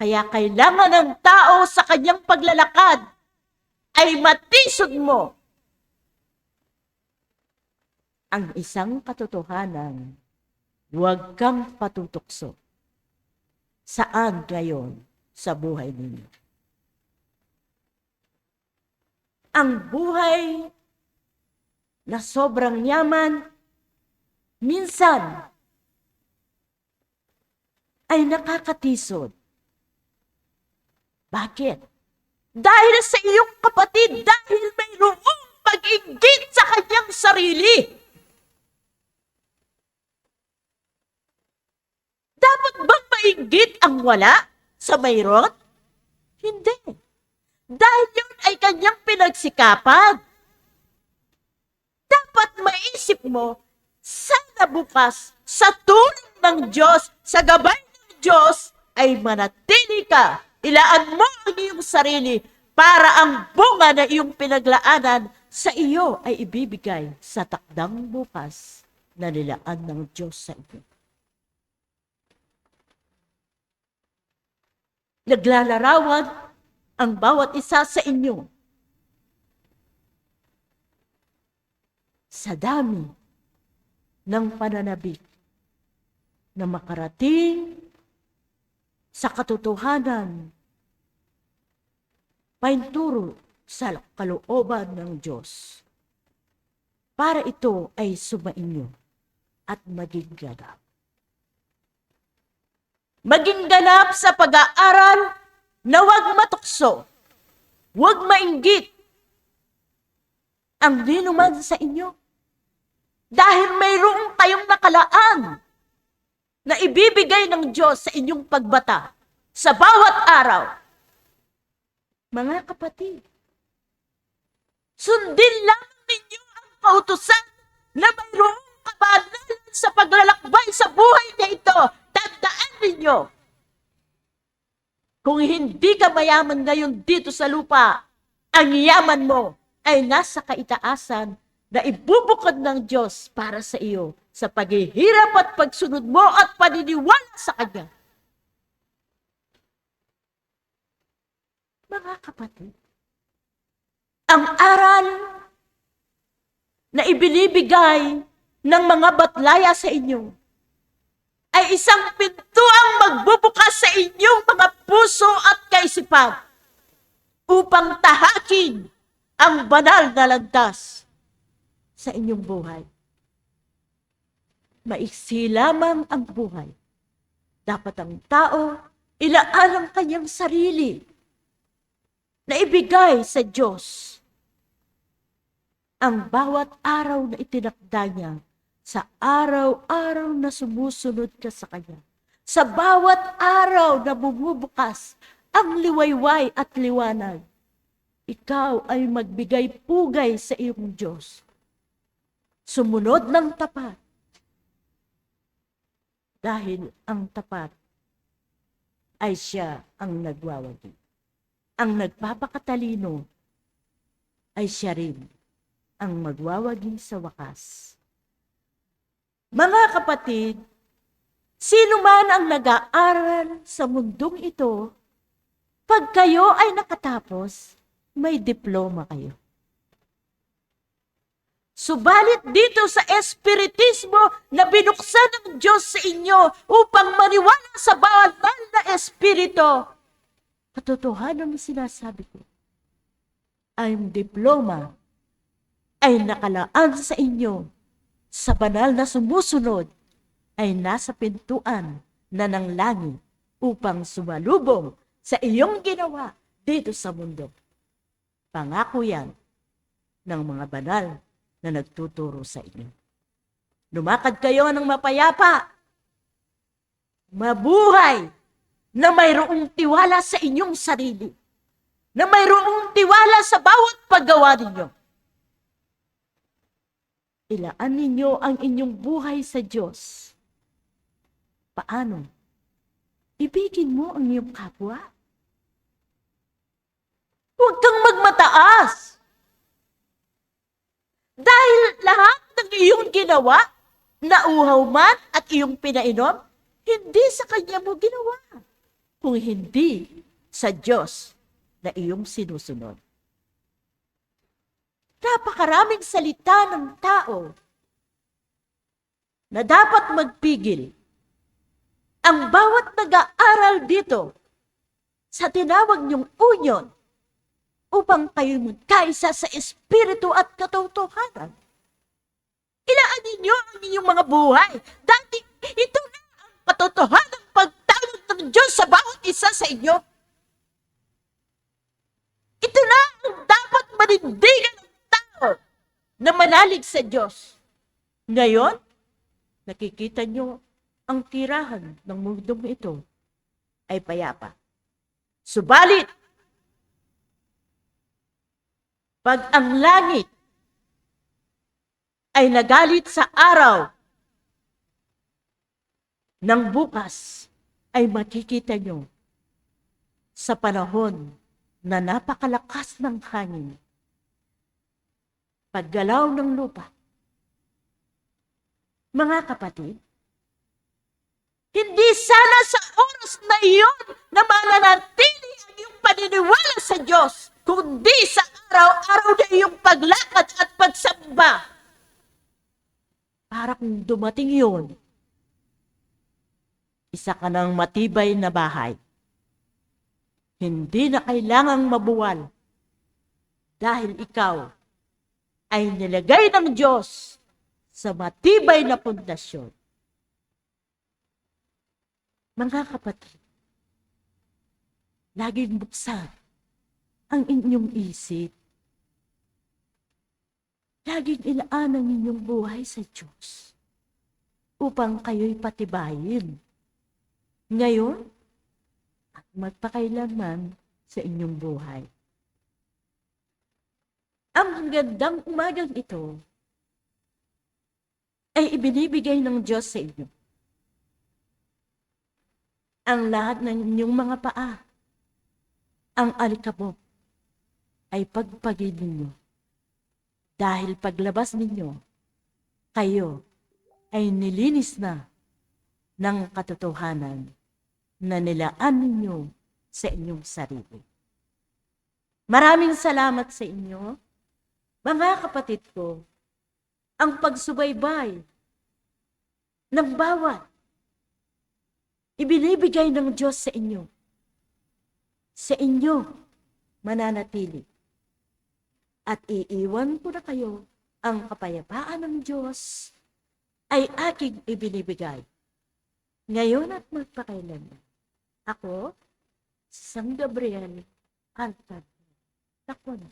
Kaya kailangan ng tao sa kanyang paglalakad ay matisod mo ang isang katotohanan, huwag kang patutukso. Saan ngayon sa buhay ninyo? Ang buhay na sobrang yaman, minsan ay nakakatisod. Bakit? Dahil sa iyong kapatid, dahil mayroong pag-inggit sa kanyang sarili. Dapat bang mainggit ang wala sa mayroon? Hindi. Dahil yun ay kanyang pinagsikapan. Dapat maisip mo, sana bukas, sa tulong ng Diyos, sa gabay ng Diyos, ay manatili ka. Ilaan mo ang iyong sarili para ang bunga na iyong pinaglaanan sa iyo ay ibibigay sa takdang bukas na nilaan ng Diyos sa iyo. Naglalarawan ang bawat isa sa inyo sa dami ng pananabik na makarating sa katotohanan, painturo sa kalooban ng Diyos para ito ay sumainyo at maging ganap. Maging ganap sa pag-aaral na huwag matukso, huwag mainggit ang dinuman sa inyo. Dahil mayroong kayong nakalaan na ibibigay ng Diyos sa inyong pagbata sa bawat araw. Mga kapatid, sundin lang ninyo ang kautusan na mayroong kabanalan sa paglalakbay sa buhay na ito. Tandaan ninyo, kung hindi ka mayaman ngayon dito sa lupa, ang yaman mo ay nasa kaitaasan na ibubukod ng Diyos para sa iyo sa paghihirap at pagsunod mo at paniniwala sa Kanya. Mga kapatid, ang aral na ibinibigay ng mga batlaya sa inyo ay isang pintuang magbubukas sa inyong mga puso at kaisipan upang tahakin ang banal na landas sa inyong buhay. Maiksi lamang ang buhay. Dapat ang tao ilaan ang kanyang sarili na ibigay sa Diyos ang bawat araw na itinakda niya sa araw-araw na sumusunod ka sa Kanya. Sa bawat araw na bumubukas ang liwayway at liwanag, ikaw ay magbigay pugay sa iyong Diyos. Sumunod ng tapat. Dahil ang tapat ay siya ang nagwawagi. Ang nagpapakatalino ay siya rin ang magwawagi sa wakas. Mga kapatid, sino man ang nag-aaral sa mundong ito, pag kayo ay nakatapos, may diploma kayo. Subalit dito sa espiritismo na binuksan ng Diyos sa inyo upang maniwala sa banal na espiritu, katotohanan ang sinasabi ko, ang diploma ay nakalaan sa inyo sa banal na sumusunod ay nasa pintuan na ng langit upang sumalubong sa iyong ginawa dito sa mundo. Pangako yan ng mga banal na nagtuturo sa inyo. Lumakad kayo ng mapayapa, mabuhay, na mayroong tiwala sa inyong sarili, na mayroong tiwala sa bawat paggawa ninyo. Ilaan ninyo ang inyong buhay sa Diyos. Paano? Ibigin mo ang iyong kapwa. Huwag kang magmataas. Dahil lahat ng iyong ginawa, nauhaw man at iyong pinainom, hindi sa Kanya mo ginawa, kung hindi sa Diyos na iyong sinusunod. Napakaraming salita ng tao na dapat magpigil. Ang bawat nag-aaral dito sa tinawag niyong union upang kayo magkaisa sa espiritu at katotohanan. Ilaan ninyo ang inyong mga buhay. Dati ito na ang katotohanan pagtawag ng Diyos sa bawat isa sa inyo. Ito na ang dapat manindigan ng tao na manalig sa Diyos. Ngayon, nakikita nyo ang tirahan ng mundong ito ay payapa. Subalit, pag ang langit ay nagalit sa araw ng bukas, ay makikita nyo sa panahon na napakalakas ng hangin, paggalaw ng lupa. Mga kapatid, hindi sana sa oras na iyon na mananatili ang iyong paniniwala sa Diyos, kundi sa araw-araw na iyong paglakad at pagsamba. Para kung dumating iyon, isa ka ng matibay na bahay. Hindi na kailangang mabuwal dahil ikaw ay nilagay ng Diyos sa matibay na pundasyon. Mga kapatid, laging buksan ang inyong isip. Laging ilaan ang inyong buhay sa Diyos upang kayo'y patibayin. Ngayon, at magpakailanman sa inyong buhay. Ang gandang umagang ito ay ibinibigay ng Diyos sa inyo. Ang lahat ng inyong mga paa, ang alikabok, ay pagpagin ninyo. Dahil paglabas ninyo, kayo ay nilinis na ng katotohanan na nilaan ninyo sa inyong sarili. Maraming salamat sa inyo, mga kapatid ko, ang pagsubaybay ng bawat ibinibigay ng Diyos sa inyo. Sa inyo mananatili. At iiwan ko na kayo, ang kapayapaan ng Diyos ay aking ibinibigay. Ngayon at magpakailanman. Ako, si San Gabriel Alcantara. Takbo na.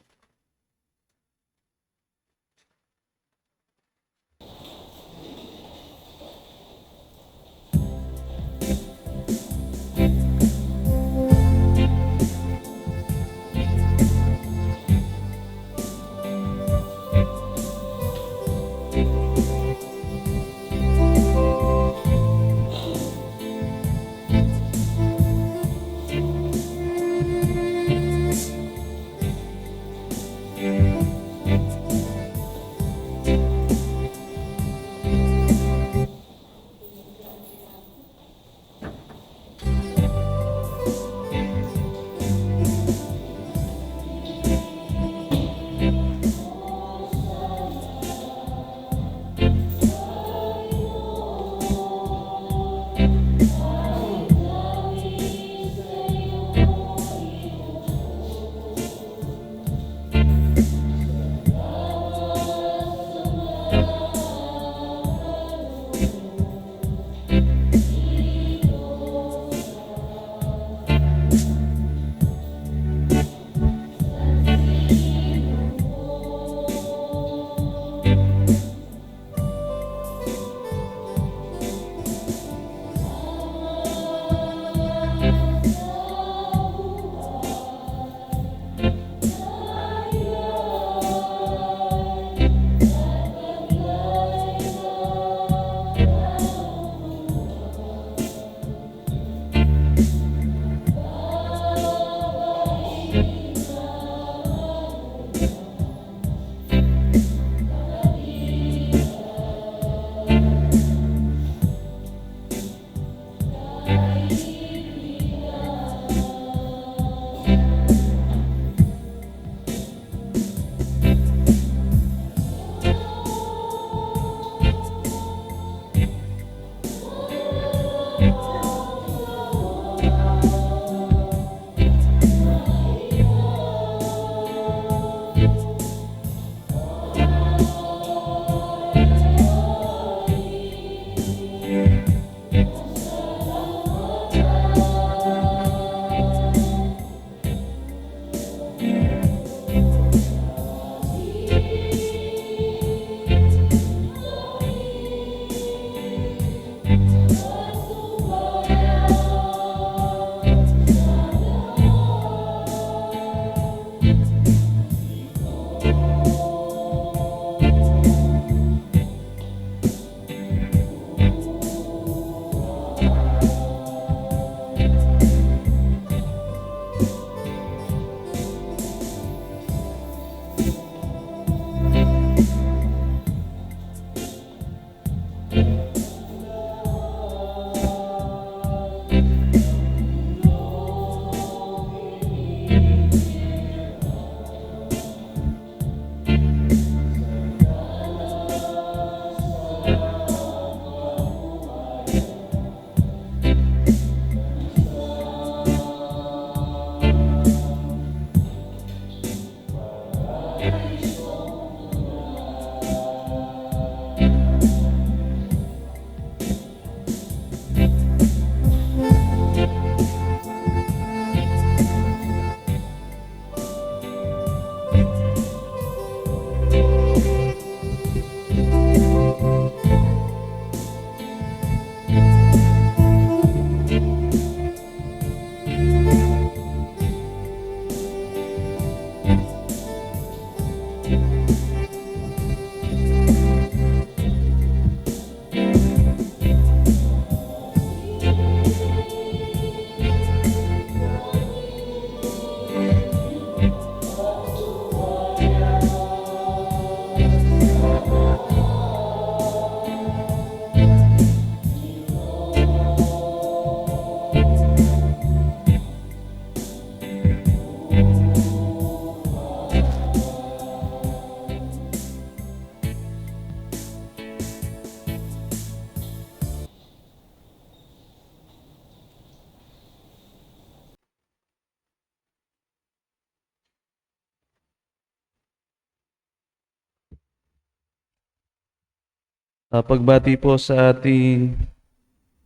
Pagbati po sa ating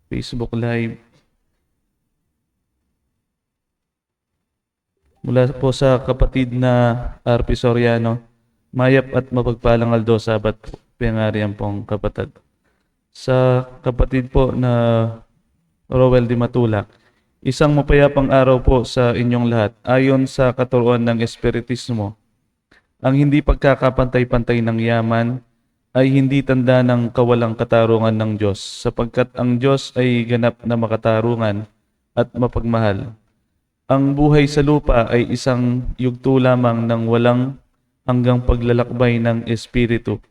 Facebook Live. Mula po sa kapatid na RP Soriano, mayap at mapagpalang Aldo Sabat po, pangarian pong kapatid. Sa kapatid po na Rowel Di Matulak, isang mapayapang araw po sa inyong lahat. Ayon sa katuruan ng Espiritismo, ang hindi pagkakapantay-pantay ng yaman ay hindi tanda ng kawalang katarungan ng Diyos, sapagkat ang Diyos ay ganap na makatarungan at mapagmahal. Ang buhay sa lupa ay isang yugto lamang ng walang hanggang paglalakbay ng Espiritu.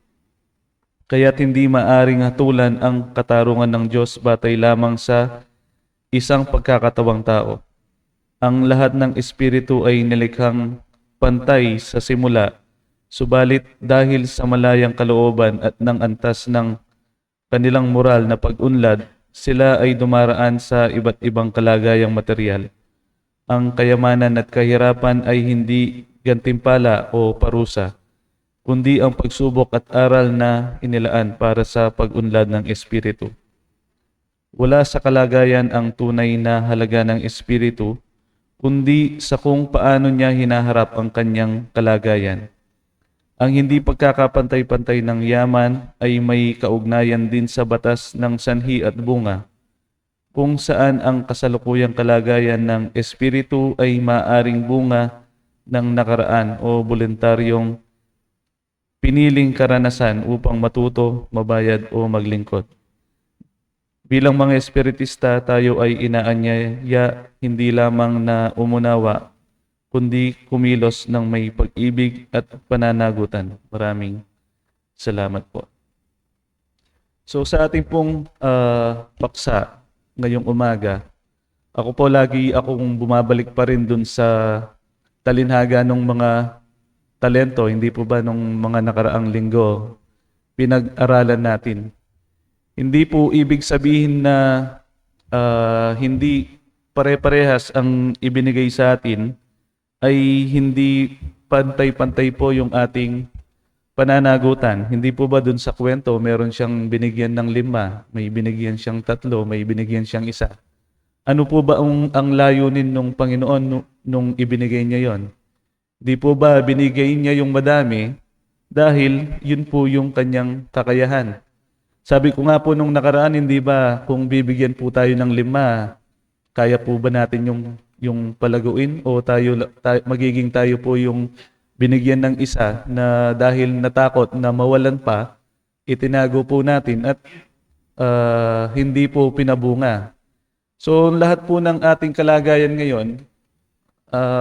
Kaya't hindi maaring hatulan ang katarungan ng Diyos batay lamang sa isang pagkakatawang tao. Ang lahat ng Espiritu ay nilikhang pantay sa simula, subalit dahil sa malayang kalooban at ng antas ng kanilang moral na pag-unlad, sila ay dumaraan sa iba't ibang kalagayang material. Ang kayamanan at kahirapan ay hindi gantimpala o parusa, kundi ang pagsubok at aral na inilaan para sa pag-unlad ng Espiritu. Wala sa kalagayan ang tunay na halaga ng Espiritu, kundi sa kung paano niya hinaharap ang kanyang kalagayan. Ang hindi pagkakapantay-pantay ng yaman ay may kaugnayan din sa batas ng sanhi at bunga, kung saan ang kasalukuyang kalagayan ng Espiritu ay maaring bunga ng nakaraan o voluntaryong piniling karanasan upang matuto, mabayad o maglingkod. Bilang mga Espiritista, tayo ay inaanyaya hindi lamang na umunawa, kundi kumilos ng may pag-ibig at pananagutan. Maraming salamat po. So sa ating pong paksa ngayong umaga, ako po lagi akong bumabalik pa rin dun sa talinhaga ng mga talento, hindi po ba nung mga nakaraang linggo pinag-aralan natin. Hindi po ibig sabihin na hindi pare-parehas ang ibinigay sa atin, ay hindi pantay-pantay po yung ating pananagutan. Hindi po ba dun sa kwento, meron siyang binigyan ng 5, may binigyan siyang 3, may binigyan siyang 1. Ano po ba ang layunin ng Panginoon nung ibinigay niya yon? Di po ba binigay niya yung madami dahil yun po yung kanyang kakayahan? Sabi ko nga po nung nakaraan, hindi ba kung bibigyan po tayo ng 5, kaya po ba natin yung palaguin o magiging tayo po yung binigyan ng 1 na dahil natakot na mawalan pa, itinago po natin at hindi po pinabunga. So lahat po ng ating kalagayan ngayon,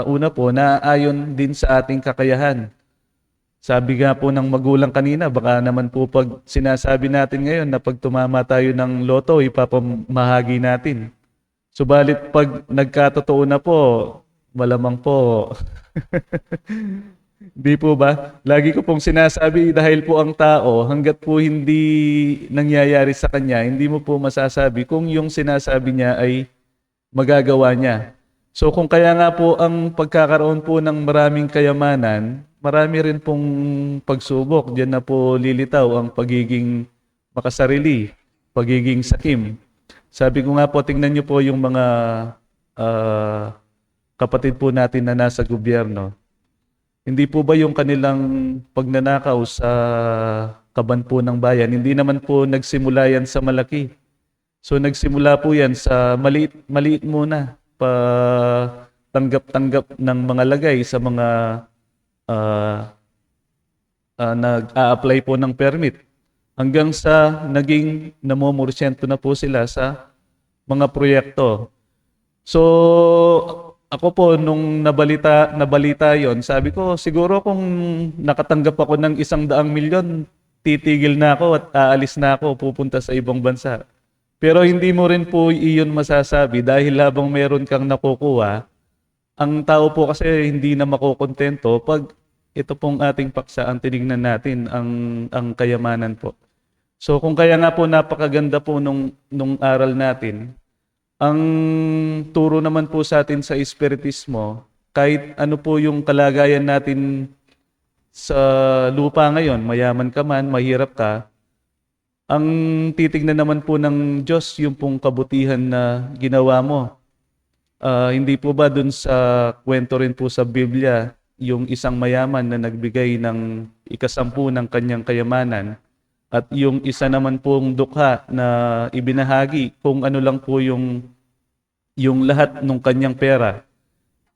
una po, naaayon din sa ating kakayahan. Sabi nga po ng magulang kanina, baka naman po pag sinasabi natin ngayon na pag tumama tayo ng loto, ipapamahagi natin. Subalit pag nagkatotoo na po, malamang po. Di po ba? Lagi ko pong sinasabi dahil po ang tao, hanggat po hindi nangyayari sa kanya, hindi mo po masasabi kung yung sinasabi niya ay magagawa niya. So kung kaya nga po ang pagkakaroon po ng maraming kayamanan, marami rin pong pagsubok. Diyan na po lilitaw ang pagiging makasarili, pagiging sakim. Sabi ko nga po, tingnan niyo po yung mga kapatid po natin na nasa gobyerno. Hindi po ba yung kanilang pagnanakaw sa kaban po ng bayan, hindi naman po nagsimula yan sa malaki. So nagsimula po yan sa maliit muna, pa tanggap-tanggap ng mga lagay sa mga nag-a-apply po ng permit. Hanggang sa naging namomorsyento na po sila sa mga proyekto. So, ako po, nung nabalita yon, sabi ko, siguro kung nakatanggap ako ng 100 milyon, titigil na ako at aalis na ako, pupunta sa ibang bansa. Pero hindi mo rin po iyon masasabi dahil habang meron kang nakukuha, ang tao po kasi hindi na makokontento pag ito pong ating paksa ang tinignan natin, ang kayamanan po. So kung kaya nga po napakaganda po nung aral natin, ang turo naman po sa atin sa Espiritismo, kahit ano po yung kalagayan natin sa lupa ngayon, mayaman ka man, mahirap ka, Ang titignan naman po ng Diyos yung pong kabutihan na ginawa mo. Hindi po ba dun sa kwento rin po sa Biblia, yung isang mayaman na nagbigay ng 10 ng kanyang kayamanan at yung isa naman pong dukha na ibinahagi kung ano lang po yung lahat ng kanyang pera.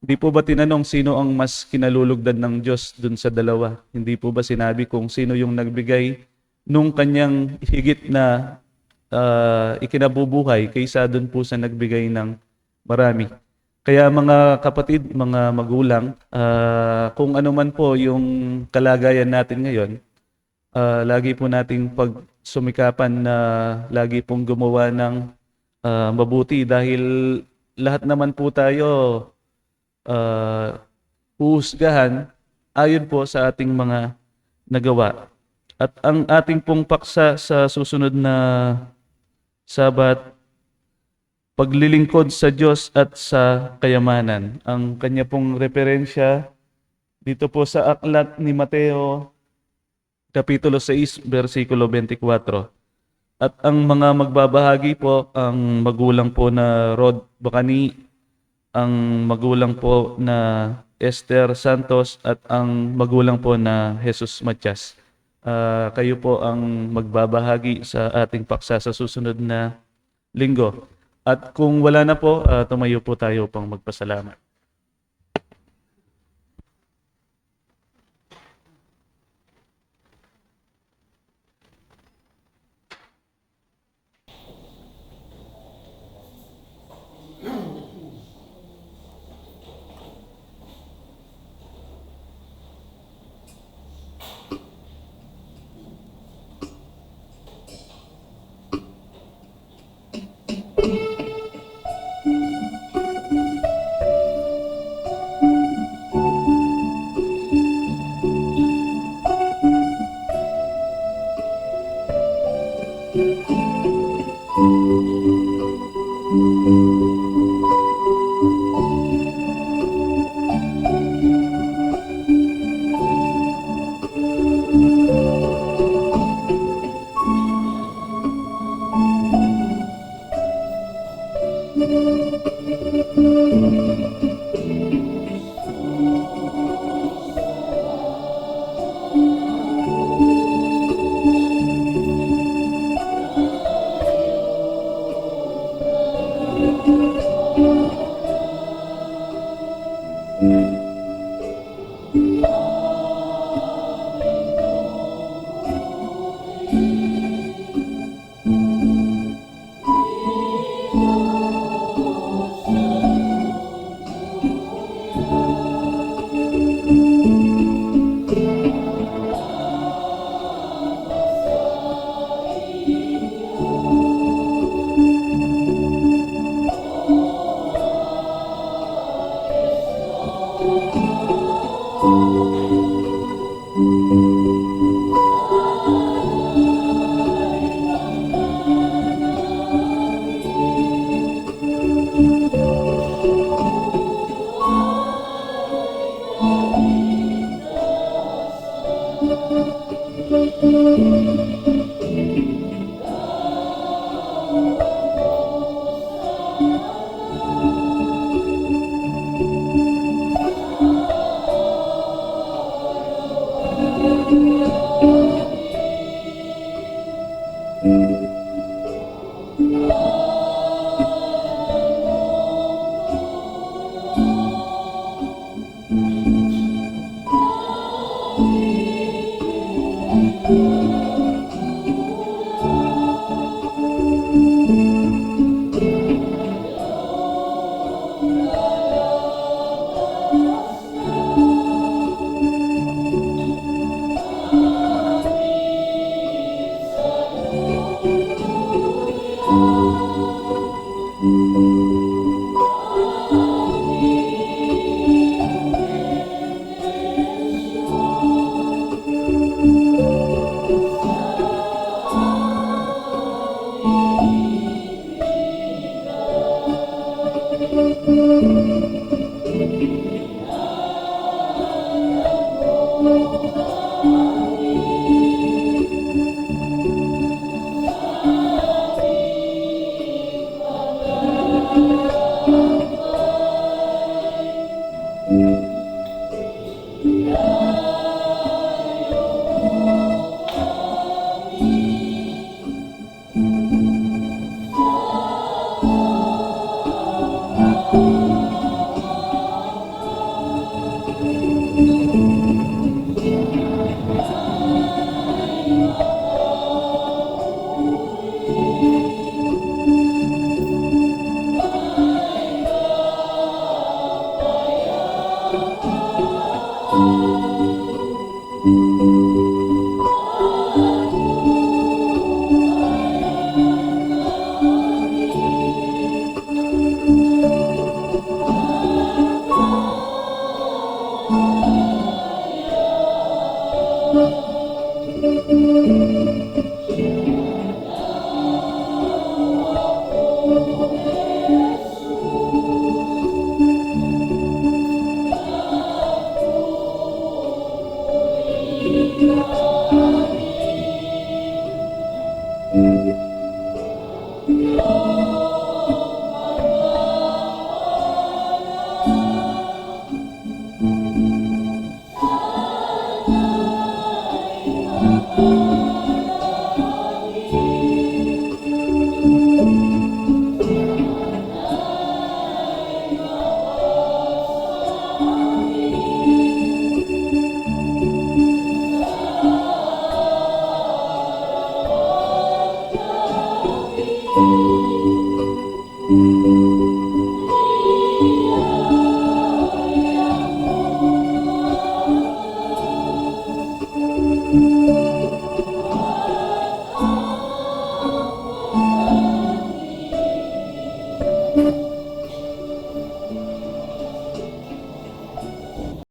Hindi po ba tinanong sino ang mas kinalulugdan ng Diyos dun sa dalawa? Hindi po ba sinabi kung sino yung nagbigay nung kanyang higit na ikinabubuhay kaysa dun po sa nagbigay ng marami? Kaya mga kapatid, mga magulang, kung ano man po yung kalagayan natin ngayon, lagi po nating pagsumikapan na lagi pong gumawa ng mabuti dahil lahat naman po tayo huhusgahan ayon po sa ating mga nagawa. At ang ating pong paksa sa susunod na Sabat, paglilingkod sa Diyos at sa kayamanan. Ang kanya pong referensya dito po sa aklat ni Mateo, Kapitulo 6, versikulo 24. At ang mga magbabahagi po, ang magulang po na Rod Bacani, ang magulang po na Esther Santos, at ang magulang po na Jesus Matias. Kayo po ang magbabahagi sa ating paksa sa susunod na linggo. At kung wala na po, tumayo po tayo pang magpasalamat. Thank you.